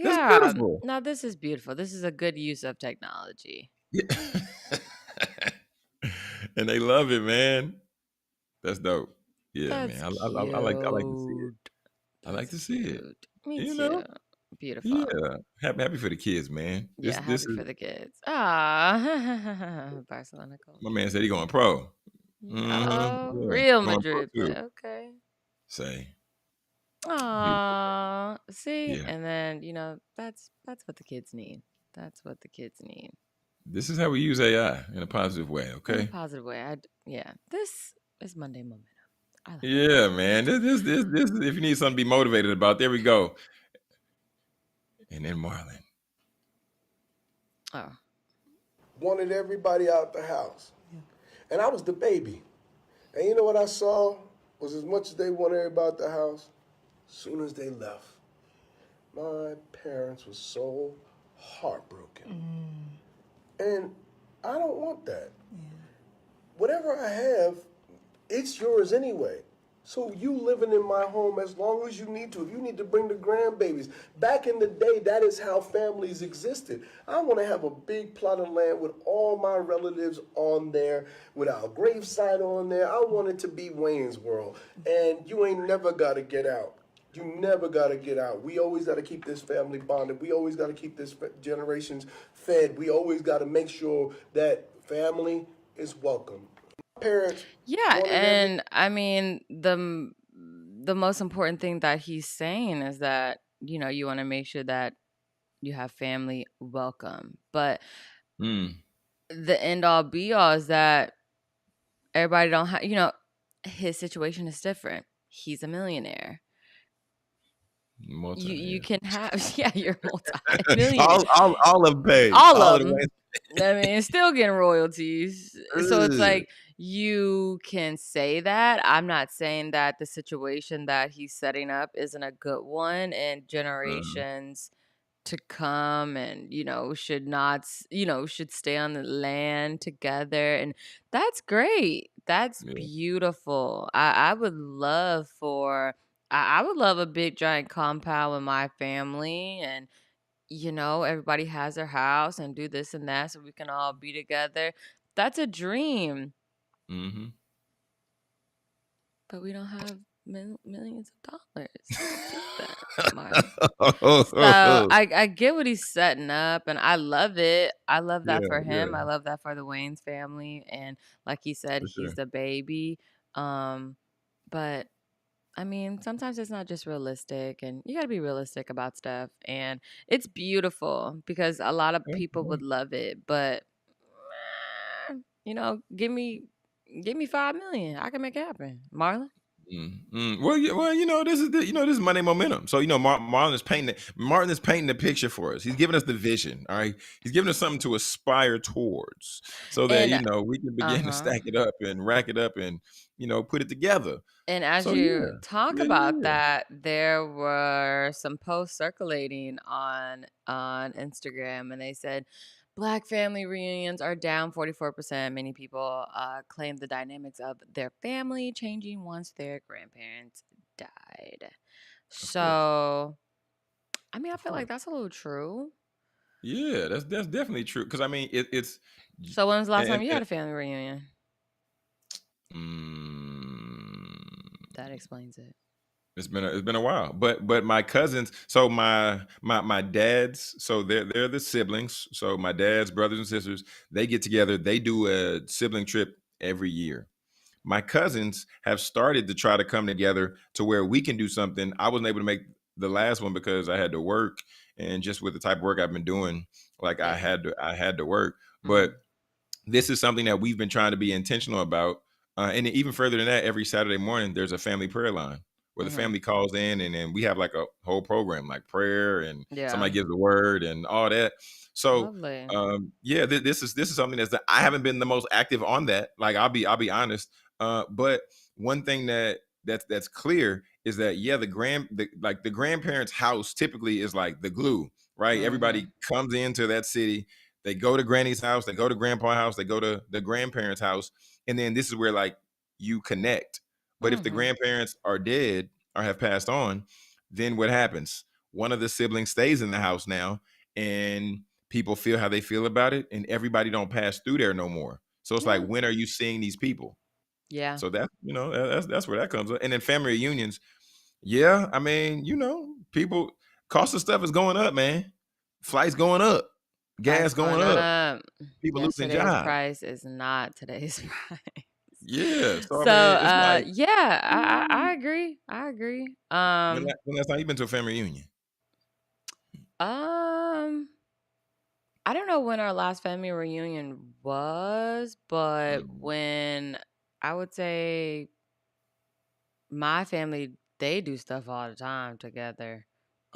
That's Yeah. beautiful. Now this is beautiful. This is a good use of technology. Yeah. And they love it, man. That's dope. Yeah, man. That's I like to see it. cute. I like That's to see it. cute. Me You too. know? Beautiful. Yeah. Happy for the kids, man. This Yeah, this happy is for the kids. Ah, Barcelona my culture. man said he going pro. Oh, Yeah. Real Going pro Madrid too. play. Okay. Say. Beautiful. Aw, see, Yeah. and then that's what the kids need. That's what the kids need This is how we use AI in a positive way, in a okay? positive way. Yeah, this is Monday momentum. I like it. Yeah, man. This if you need something to be motivated about, there we go. And then Marlon. Oh, Wanted everybody out the house. And I was the baby. And you know what I saw was, as much as they wanted everybody out the house, as soon as they left, my parents were so heartbroken. And I don't want that. Whatever I have, it's yours anyway. So you living in my home as long as you need to. If you need to bring the grandbabies. Back in the day, that is how families existed. I want to have a big plot of land with all my relatives on there, with our gravesite on there. I want it to be Wayne's World. And you ain't never got to get out. You never got to get out. We always got to keep this family bonded. We always got to keep this generations fed. We always got to make sure that family is welcome. Parents yeah, wanted and I mean the most important thing that he's saying is that you want to make sure that you have family welcome, but Mm. the end all be all is that everybody don't have. His situation is different. He's a millionaire. You Multi, can have yeah, you're yeah. multi-millionaire. all of them paid. All All of of the them. ways. I mean, still getting royalties. So it's Ugh. like you can say that. I'm not saying that the situation that he's setting up isn't a good one, and Uh, generations to come and should not should stay on the land together, and that's great. That's yeah. beautiful. I would love for I would love a big giant compound with my family, and everybody has their house and do this and that so we can all be together. That's a dream, Mm-hmm. but we don't have millions of dollars to do that, Marlon. So I get what he's setting up, and I love it. I love Yeah, that for him. yeah, I love that for the Wayne's family, and like he said, for he's sure. the baby. Um, but I mean, sometimes it's not just realistic, and you got to be realistic about stuff. And it's beautiful because a lot of Yeah, people yeah. would love it, but give me. Give me $5 million. I can make it happen. Marlon? Well, yeah, well, this is this is Monday momentum. So Marlon is painting the picture for us. He's giving us the vision. All right, he's giving us something to aspire towards, so that And we can begin to stack it up and rack it up and put it together. And as So you yeah, talk yeah, about yeah. that, there were some posts circulating on Instagram, and they said Black family reunions are down 44%. Many people claim the dynamics of their family changing once their grandparents died. Of course, So, I mean, I of feel like course. that's a little true. Yeah, that's definitely true. Because I mean, it's So, when was the last time you and had a family reunion? mm, That explains it. it's been a while, but my cousins, so my dad's, so they're the siblings. So my dad's brothers and sisters, they get together. They do a sibling trip every year. My cousins have started to try to come together to where we can do something. I wasn't able to make the last one because I had to work, and just with the type of work I've been doing, like Yeah. I had to work. But Mhm. this is something that we've been trying to be intentional about. And even further than that, every Saturday morning, there's a family prayer line where the Mhm. family calls in, and then we have like a whole program, like prayer, and Yeah. somebody gives the word and all that. So, Lovely. yeah, this is something that I haven't been the most active on that. Like I'll be honest. But one thing that's clear is that yeah, the grandparents' house typically is like the glue, right? Everybody Mhm. comes into that city, they go to Granny's house, they go to Grandpa's house, they go to the grandparents' house, and then this is where like you connect. But if the Mhm. grandparents are dead or have passed on, then what happens? One of the siblings stays in the house now, and people feel how they feel about it, and everybody don't pass through there no more. So it's like, Yeah. when are you seeing these people? Yeah. So that's where that comes up. And then family reunions, yeah, I mean, people, cost of stuff is going up, man. Flights going up, Price gas going going up, up. people losing Yesterday's jobs. price is not today's price. Yeah, so I So, mean, it's like, yeah, I mm, agree. I agree. when last time you been to a family reunion? Um, I don't know when our last family reunion was, but Mm, when I would say my family, they do stuff all the time together,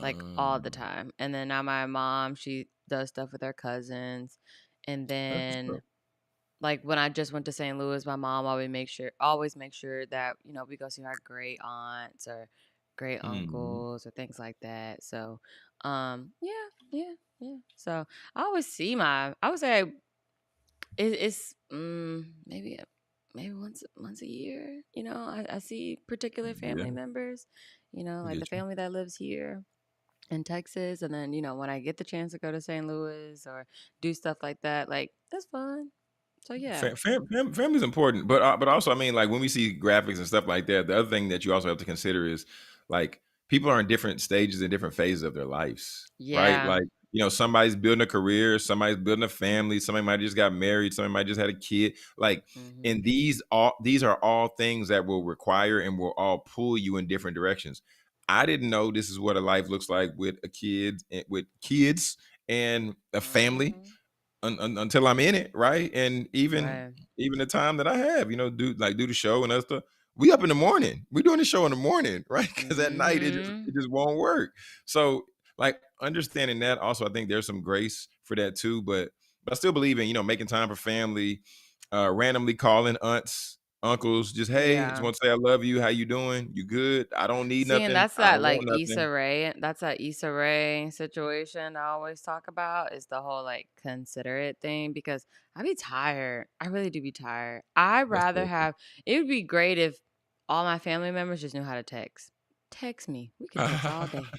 like all the um, time. And then now my mom, she does stuff with her cousins. And that's what's then up. like when I just went to St. Louis, my mom always make sure that, we go see our great aunts or great Mm, uncles or things like that. So, yeah, yeah, yeah. So I would say it's maybe once a year. I see particular yeah, family members. I Like the get you. family that lives here in Texas, and then when I get the chance to go to St. Louis or do stuff like that, like that's fun. So yeah. Family's important, but also, I mean, like when we see graphics and stuff like that, the other thing that you also have to consider is like people are in different stages and different phases of their lives, right? Yeah. Like somebody's building a career, somebody's building a family, somebody might just got married, somebody might just had a kid, like, Mhm. and these are all things that will require and will all pull you in different directions. I didn't know this is what a life looks like with with kids and a family Mhm. until I'm in it, right? And Right. even the time that I have, do the show and other stuff. We up in the morning. We doing the show in the morning, right? Because at night Mhm. it just won't work. So like understanding that also, I think there's some grace for that too. But I still believe in making time for family, randomly calling aunts, uncles, just hey, just Yeah. want to say I love you. How you doing? You good? I don't need See, and nothing. that's I that don't like want nothing. Issa Rae. That's that Issa Rae situation I always talk about is the whole like considerate thing because I be tired. I really do be tired. I'd That's rather so true. have it would be great if all my family members just knew how to text. Text me. We can text all day.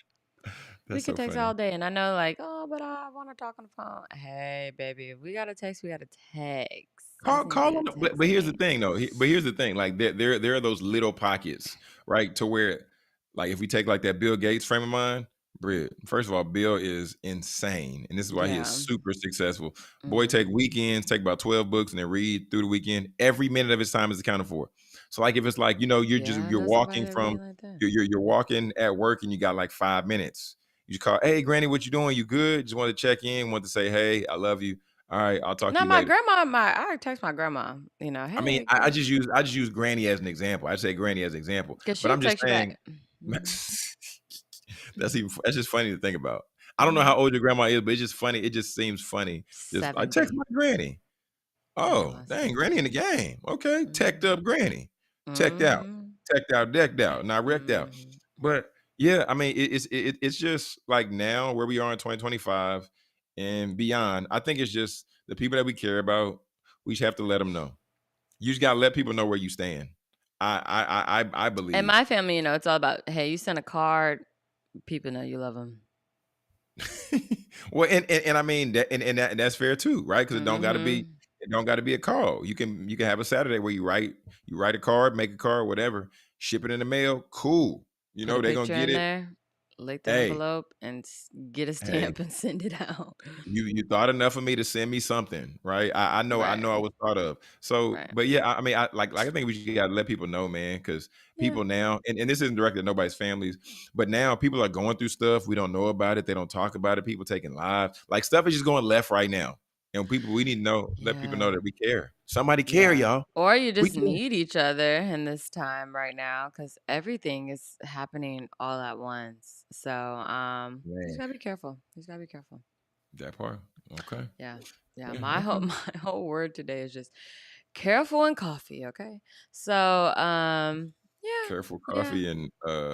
We That's can so text funny. all day. And I know like, oh, but I want to talk on the phone. Hey, baby, if we gotta text, we gotta text. I just need you Call to them, text but here's the me. thing though. But here's the thing, like there are those little pockets, right? To where, like, if we take like that Bill Gates frame of mind, Britt, first of all, Bill is insane, and this is why he is Yeah. super successful. Boy, Mm-hmm. take weekends, take about 12 books, and then read through the weekend. Every minute of his time is accounted for. So, like, if it's like Yeah, I you're know somebody walking that from really like that. you're walking at work and you got like 5 minutes. You just call, hey, Granny, what you doing? You good? Just want to check in, want to say, hey, I love you. All right, I'll talk to No, you my later. grandma, I text my grandma, I mean, hey, I just use Granny as an example. I say Granny as an example, because but she'll I'm just text you saying back. Mhm. that's just funny to think about. I don't know Mhm. how old your grandma is, but it's just funny. It just seems funny. Just I text 70. my granny. Oh, Grandma's dang, Granny in the 70. game. Okay, teched Mhm. up Granny. Mhm. Teched out, decked out, not wrecked out. Mhm. But yeah, I mean, it's just like now where we are in 2025 and beyond. I think it's just the people that we care about. We just have to let them know. You just gotta let people know where you stand. I In believe. my family, it's all about, hey, you send a card, people know you love them. Well, and I mean that, and that's fair too, right? Because Mhm. it don't got to be a call. You can have a Saturday where you write a card, make a card, whatever, ship it in the mail. Cool. You Put a know they're gonna picture get in it. there, lick the Hey, envelope, and get a hey, stamp and send it out. you thought enough of me to send me something, right? I Right. know I was thought of. So, Right. but yeah, I mean, I think we just gotta let people know, man, because Yeah. people now, and this isn't directed at nobody's families, but now people are going through stuff. We don't know about it. They don't talk about it. People taking lives, like stuff is just going left right now, and people we need to know, let people know Yeah. that we care. Somebody care, Yeah. y'all. Or you We just care. need each other in this time right now because everything is happening all at once. So you just Man, gotta be careful. You just gotta be careful. that part. Okay. Yeah. Yeah. Yeah. My whole Okay. my whole word today is just careful and coffee, okay? So yeah, Careful yeah, coffee and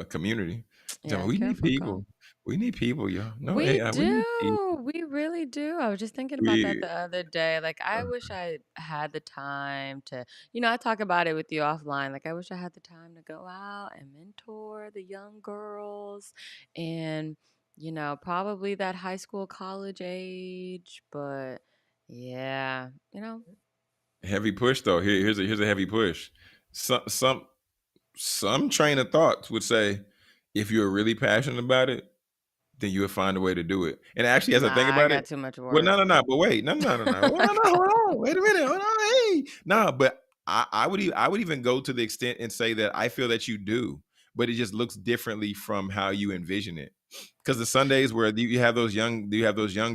community. Tell me, yeah, we need careful coffee. people. We need people, y'all. No We AI. We need people. do. We really do. I was just thinking about that We the other day. Like, I wish I had the time to, I talk about it with you offline. Like, I wish I had the time to go out and mentor the young girls and, probably that high school, college age. But yeah, heavy push though. Here's a heavy push. Some train of thoughts would say, if you're really passionate about it, then you would find a way to do it. And actually, as I nah, think I about it, got too much well, work. no. But wait, no. Well, I no, got hold too on. much Wait a work. minute. Hold on. Hey, no. But I would even go to the extent and say that I feel that you do, but it just looks differently from how you envision it. Because the Sundays where you have those young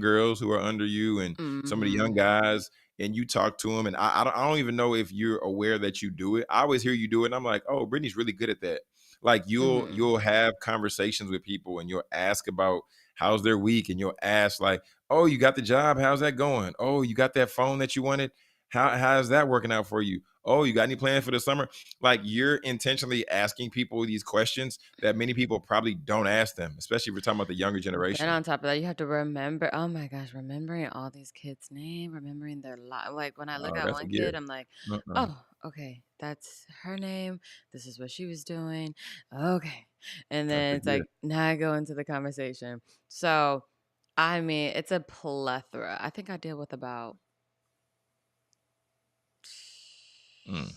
girls who are under you, and some of the young Mm-hmm. guys, and you talk to them, and I don't even know if you're aware that you do it. I always hear you do it, and I'm like, oh, Brittany's really good at that. Like Mm-hmm. you'll have conversations with people, and you'll ask about how's their week, and you'll ask like, oh, you got the job, how's that going? Oh, you got that phone that you wanted, how's that working out for you? Oh, you got any plans for the summer? Like you're intentionally asking people these questions that many people probably don't ask them, especially if we're talking about the younger Then generation. on top of that, you have to remember, oh my gosh, remembering all these kids' name, remembering their life. Like when I look Oh, at that's a one kid, gift. I'm like, Uh-uh. oh, okay, that's her name. This is what she was doing. Okay. And That's then a it's like, gift. now I go into the conversation. So, I mean, it's a plethora. I think I deal with about Mm,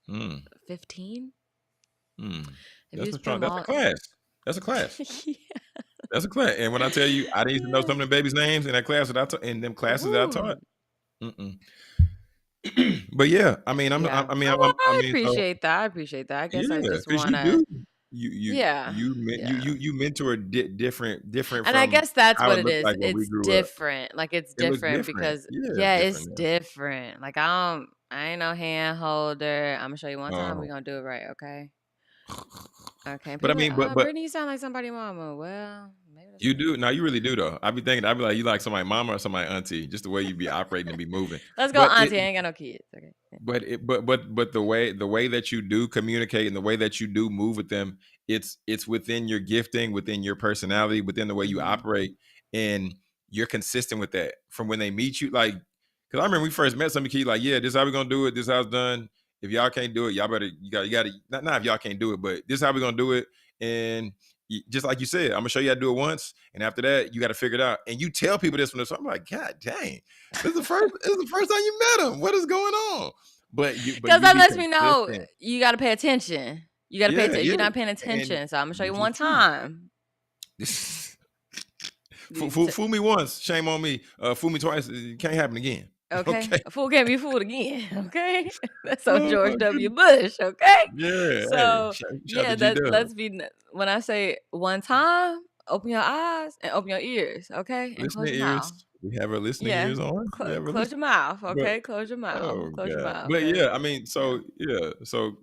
mm, 15. mm. If you put them That's a all, class. That's a class. yeah. That's a class. And when I tell you, I didn't used to know Yeah. some of the babies' names in that class that in them classes that I Woo. taught. Mm-mm. But yeah, I mean, Yeah. I I mean, so appreciate that. I appreciate that. I guess I yeah, just because want you to, do, yeah. Yeah. you mentor different And I from guess that's how what it it looked is. like when we It's grew up. different. Like it's It looks different different. because Yeah, it's yeah, it's different now. different. Like I ain't no hand holder. I'm gonna show you one time. We're Uh, gonna do it right, okay? Okay. And but I people like, mean, oh, but Brittany, you sound like somebody mama. Well, maybe that's you me. do. No, you really do though. I be thinking, I be like, you like somebody mama or somebody auntie, just the way you be operating and be moving. Let's go, But it, Auntie. I ain't got no kids. Okay. but the way that you do communicate and the way that you do move with them, it's within your gifting, within your personality, within the way you Mm-hmm. operate, and you're consistent with that from when they meet you. Like, because I remember we first met some kid, like, yeah, this is how we gonna do it. This is how it's done. If y'all can't do it, y'all better you got to not if y'all can't do it, but this is how we gonna do it. And just like you said, I'm gonna show you how to do it once, and after that, you got to figure it out. And you tell people this from this. I'm like, God dang, this is the first time you met him. What is going on? But Because you that be lets me know consistent. you got to pay attention. You got to pay Yeah, attention. yeah. You're not paying And attention. So I'm gonna show you this is one true. time. You t- Fool me once, shame on me. Fool me twice, it can't happen again. Okay, Okay. a fool can't be fooled again. Okay, that's on Oh George my W. goodness. Bush. Okay, Yeah. Hey, so shout out to yeah, G that Dub. let's be when I say one time, open your eyes and open your ears. Okay, and close Listening your mouth. ears. We have our listening Yeah. ears on. We have our Close your listening. mouth, But okay? Close your mouth. oh Close your god. mouth, But cause yeah, I mean, yeah. so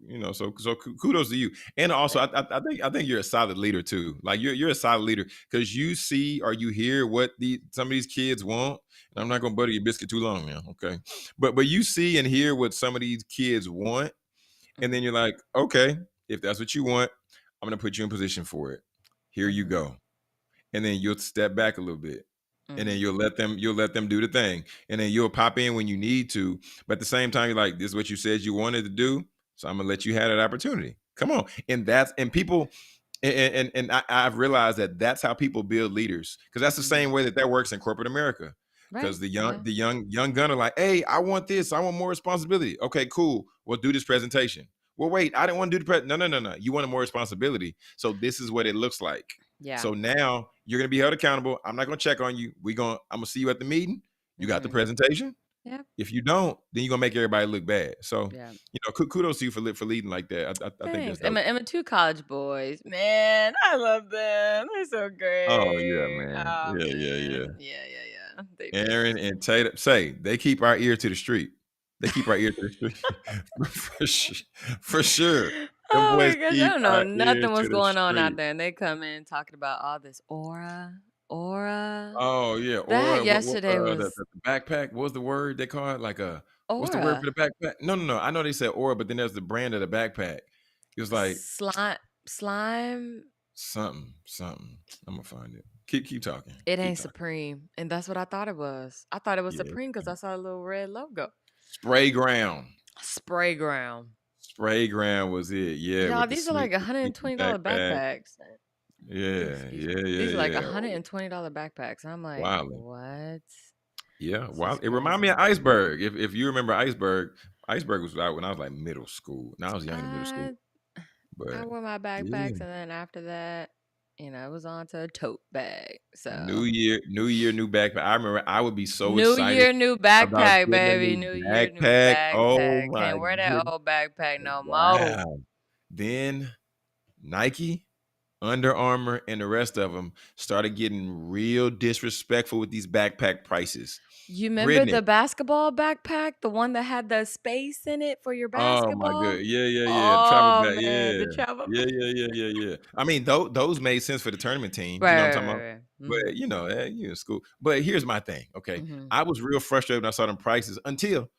kudos to you. And also, I think you're a solid leader too. Like you're a solid leader because you see or you hear what some of these kids want. And I'm not gonna butter your biscuit too long now, okay? But you see and hear what some of these kids want, and then Mhm. you're like, okay, if that's what you want, I'm gonna put you in position for it. Here you Mhm. go. And then you'll step back a little bit. And then Mhm. you'll let them do the thing. And then you'll pop in when you need to. But at the same time, you're like, this is what you said you wanted to do. So I'm gonna let you have that opportunity. Come on. And people and I've realized that that's how people build leaders. Because that's the Mhm. same way that works in corporate America. Because Right. the Yeah. young gunner like, hey, I want this. I want more responsibility. Okay, cool. We'll do this presentation. Well, wait, I didn't want to do the no. You wanted more responsibility. So this is what it looks like. Yeah. So now you're gonna be held accountable. I'm not gonna check on you. I'm gonna see you at the meeting. You got the Mhm. presentation. Yeah. If you don't, then you're gonna make everybody look bad. So Yeah. kudos to you for leading like that. I think that's Thanks. dope. And my two college boys, man, I love them. They're so Oh yeah, great. man. Oh Yeah. man, yeah. They Aaron best. and Tatum say they keep our ear to the street. They keep our ear to the street for sure. For sure. Them Oh boys my gosh, I keep don't know our ears nothing to what's the going on out street. there, and they come in talking about all this aura. Oh yeah, That or what yesterday was the backpack? What was the word they call it? Like what's the word for aura. the backpack? No. I know they said aura, but then there's the brand of the backpack. It was like Slime. something. I'm gonna find it. Keep talking. It Keep ain't talking. Supreme, and that's what I thought it was. I thought it was Yeah. Supreme because I saw a little red logo. Spray ground. Spray ground. Spray ground was it? Yeah, Y'all, with the these are like sneaky $120 backpack. backpacks. Excuse me. These are like Yeah. $120 backpacks. And I'm like, Wildin'. what? Yeah, This wow. is It reminded me crazy. of Iceberg. If you remember Iceberg was out when I was like middle school. Now I was young in middle school. I But wore my yeah. backpacks, and then after that, it was on to a tote bag. New So year, new backpack. I remember I would be so new excited year, new about backpack, getting a baby. new New year, new backpack. Oh backpack. my Can't wear that goodness. old backpack no more. Wow. Then Nike, Under Armour, and the rest of them started getting real disrespectful with these backpack prices. You remember Brittany. the basketball backpack, the one that had the space in it for your Oh my basketball? god. Yeah. The travel Oh bag. man, Yeah. the travel bag. Yeah. I mean, those made sense for the tournament team. You know what I'm talking about? Right. But you in school. But here's my thing. Okay. Mm-hmm. I was real frustrated when I saw them prices until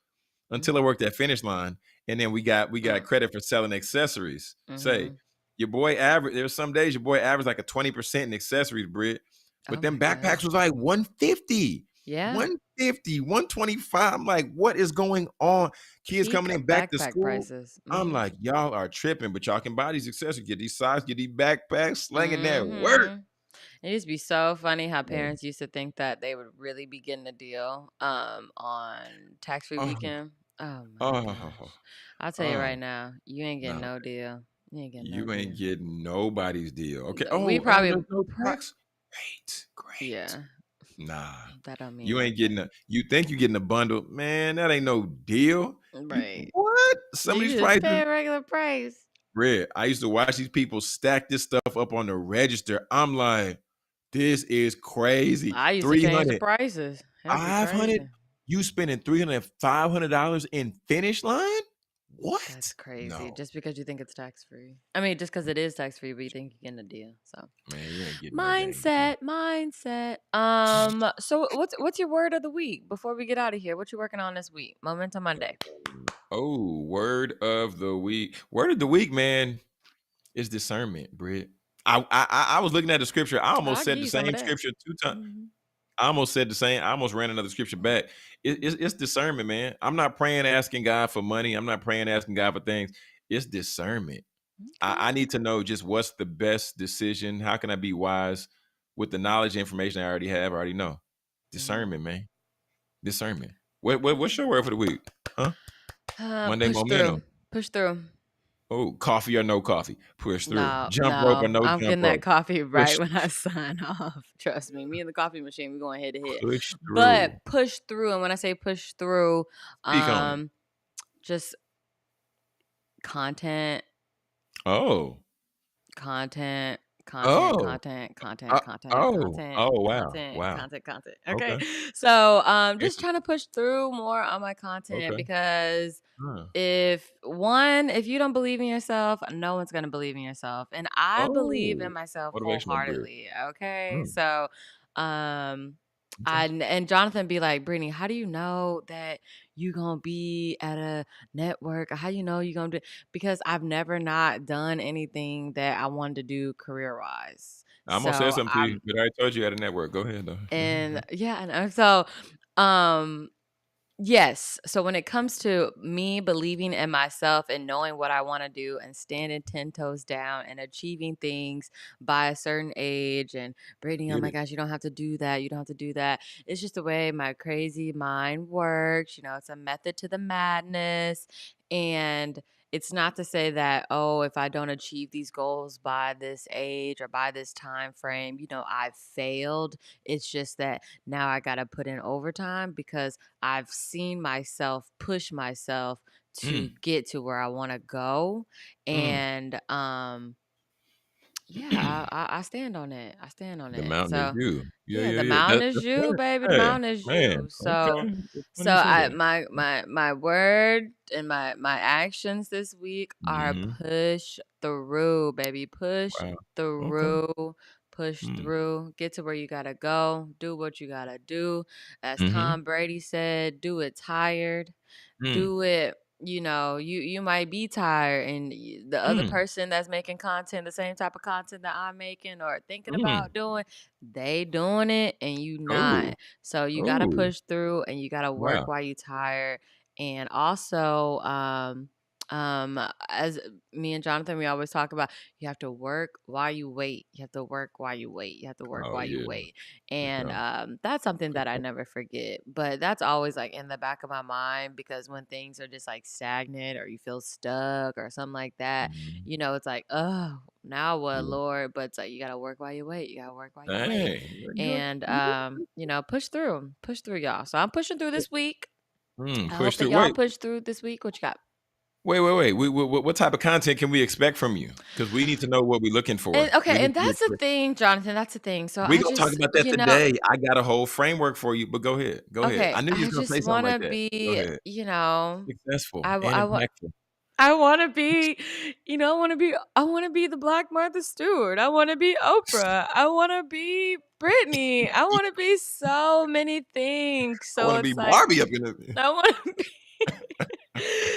I worked at Finish Line, and then we got credit for selling accessories. Say Mm-hmm. your boy average. There were some days your boy averaged like a 20% in accessories, Britt. But Oh them my gosh. backpacks was like 150. Yeah. 150, 125. I'm like, what is going on? Kids Peak coming in back to backpack school. prices. I'm Mm-hmm. like, y'all are tripping, but y'all can buy these accessories, get these size, get these backpacks, slanging that work. Mm-hmm. It used to be so funny how Oh, parents used to think that they would really be getting a deal on tax-free oh, weekend. Oh my oh, gosh. I'll tell you right oh, now, you ain't getting no. no deal. You ain't getting no You ain't deal. getting nobody's deal. Okay. We Oh, probably there's no tax. Great. yeah, Nah, that don't mean you ain't nothing. getting you think you getting a bundle. Man, that ain't no deal. Right. What? Some of You these just prices. pay a regular price. Red. I used to watch these people stack this stuff up on the register. I'm like, this is crazy. I used to change the 300, prices. That'd be 500. crazy. You spending $300, $500 in Finish Line? What? That's crazy. No, Just because you think it's tax free. I mean, just because it is tax free, but you think you're getting a deal. So man, you ain't getting no dang deal. mindset. So what's your word of the week before we get out of here? What you working on this week? Momentum Monday. Oh, word of the week. Word of the week, man, is discernment, Britt. I was looking at the scripture. I almost I'll said give the you some of same that. scripture 2 times. Mm-hmm. I almost said the same. I almost ran another scripture back. It's discernment, man. I'm not praying, asking God for money. I'm not praying, asking God for things. It's discernment. Okay. I need to know just what's the best decision. How can I be wise with the knowledge and information I already have? I already know. Discernment, man. Discernment. What's your word for the week? Huh? Monday Push through. momentum. Push through. Oh, coffee or no coffee? Push through. No, Jump rope or no. no I'm jump getting that rope? coffee Push right when I sign off. Trust me. Me and the coffee machine, we're going head to head. push But through. push through. And when I say push through, Speak on it. just content, Oh. content, content, Oh. content, content, content, content, Wow. content, Wow. content, content. Okay. Okay. So just Interesting. trying to push through more on my content Okay. because Huh. if you don't believe in yourself, no one's gonna believe in yourself. And I believe in Oh, myself motivational Brit. wholeheartedly. Okay. Mm, So um okay. and Jonathan be like, Brittany, how do you know that you gonna be at a network? Or how you know you gonna do, because I've never not done anything that I wanted to do career wise. I'm gonna say So something to you, but I already told you at a network. Go ahead though. Go ahead. and yeah, and so um yes. So when it comes to me believing in myself and knowing what I want to do and standing 10 toes down and achieving things by a certain age, and Brittany, oh Get my it. gosh, you don't have to do that. You don't have to do that. It's just the way my crazy mind works. It's a method to the madness. And it's not to say that, oh, if I don't achieve these goals by this age or by this time frame, I've failed. It's just that now I got to put in overtime because I've seen myself push myself to Mm, get to where I want to go. mm. And yeah, I stand on it. I stand on The it. mountain is So you. Yeah, yeah, yeah, the yeah. mountain is That's you, right. baby. The Hey, mountain is man. you. So Okay. When so you say I that. my word and my actions this week are Mm-hmm. push through, baby. Push Wow. Okay. through. Push Mm. through. Get to where you gotta go. Do what you gotta do. As Mm-hmm. Tom Brady said, do it tired. Mm. Do it. You might be tired, and the other Mm. person that's making content, the same type of content that I'm making or thinking Mm. about doing, they doing it and you Oh. not. So you gotta Oh. push through and you gotta work Wow. while you tired. And also, as me and Jonathan, we always talk about, you have to work while you wait. You have to work while you wait. You have to work Oh while you yeah. wait. For And sure. that's something For that I sure. never forget. But that's always like in the back of my mind, because when things are just like stagnant or you feel stuck or something like that, Mhm. it's like, oh, now what, Yeah. Lord? But it's like, you gotta work while you wait. You gotta work while you wait. Dang. And push through, y'all. So I'm pushing through this week. I Push hope that through. y'all Wait. push through this week. What you got? Wait. What type of content can we expect from you? Because we need to know what we're looking for. And okay, We need and to be that's the clear. thing, Jonathan. That's the thing. So We I gonna talk just, about that today. I got a whole framework for you, but go ahead. Go ahead. okay, I knew you I was gonna just say something want like to that. Go be, ahead. Successful and I impactful. I want to be, I want to be the Black Martha Stewart. I want to be Oprah. I want to be Britney. I want to be so many things. I So want to be it's like, Barbie up in the. I want to be.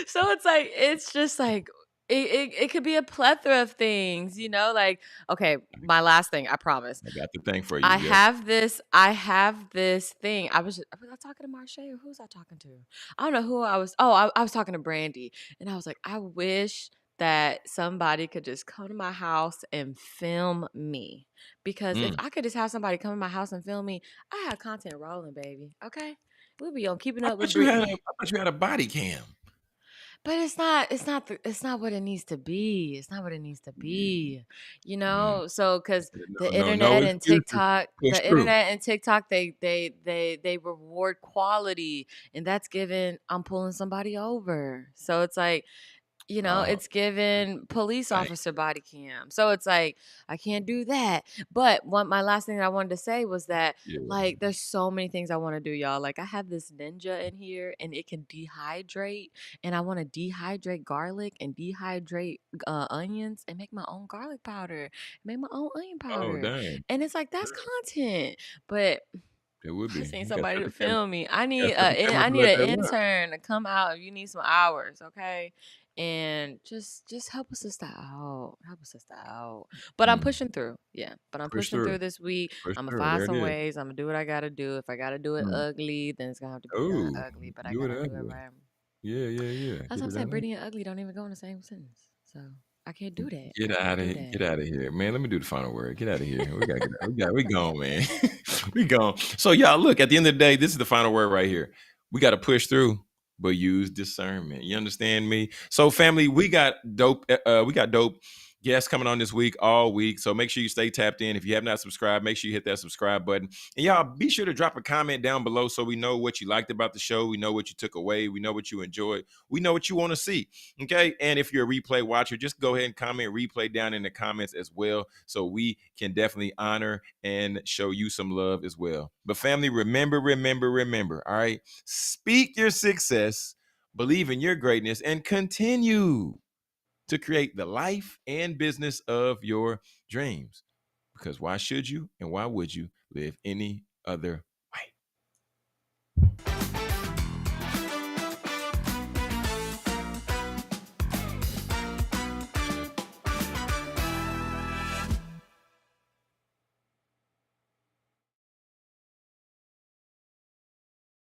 So it's like, it's just like, it could be a plethora of things, like, okay, my last thing, I promise. I got the thing for you. I Yep. have this thing. Was I talking to Marche, or who was I talking to? I don't know who I was. Oh, I was talking to Brandy, and I was like, I wish that somebody could just come to my house and film me, because if Mm. I could just have somebody come to my house and film me, I have content rolling, baby. Okay, we'll be on Keeping I Up with thought you had Brittany. a body cam. But it's not what it needs to be. It's not what it needs to be. Mm. So cuz the No internet and excuses. TikTok, Push through. they reward quality, and that's given I'm pulling somebody over. So it's like, Uh, it's given police dang. officer body cam. So it's like, I can't do that. But my last thing that I wanted to say was that, Yeah. like, there's so many things I want to do, y'all. Like, I have this ninja in here, and it can dehydrate, and I want to dehydrate garlic and dehydrate onions and make my own garlic powder, make my own onion Oh, powder. dang. And it's like, that's content. But It would I be. seen You got to somebody set to the camera. film me. I You got need to set the camera I to need let an that run. intern to come out if you need some hours, okay? And just help a sister out. Help a sister out. But I'm Mm. pushing through. Yeah. But I'm Push pushing through. through this week. Push I'm gonna through. find There it some is. ways. I'm gonna do what I gotta do. If I gotta do it Mm. ugly, then it's gonna have to be done Oh, ugly. But I do it gotta do it ugly. right. Yeah. That's Get what I'm it saying. out. Brittany and ugly don't even go in the same sentence. So I can't do that. Get I out can't of do here. Get that. out of here. Man, let me do the final word. Get out of here. We gotta get out. We gone, man. We gone. So y'all, look, at the end of the day, this is the final word right here. We got to push through, but use discernment. You understand me? So family, we got dope. We got dope guests coming on this week, all week. So make sure you stay tapped in. If you have not subscribed, make sure you hit that subscribe button. And y'all be sure to drop a comment down below so we know what you liked about the show. We know what you took away. We know what you enjoyed. We know what you want to see. Okay. And if you're a replay watcher, just go ahead and comment replay down in the comments as well. So we can definitely honor and show you some love as well. But family, remember, all right? Speak your success, believe in your greatness, and continue to create the life and business of your dreams. Because why should you and why would you live any other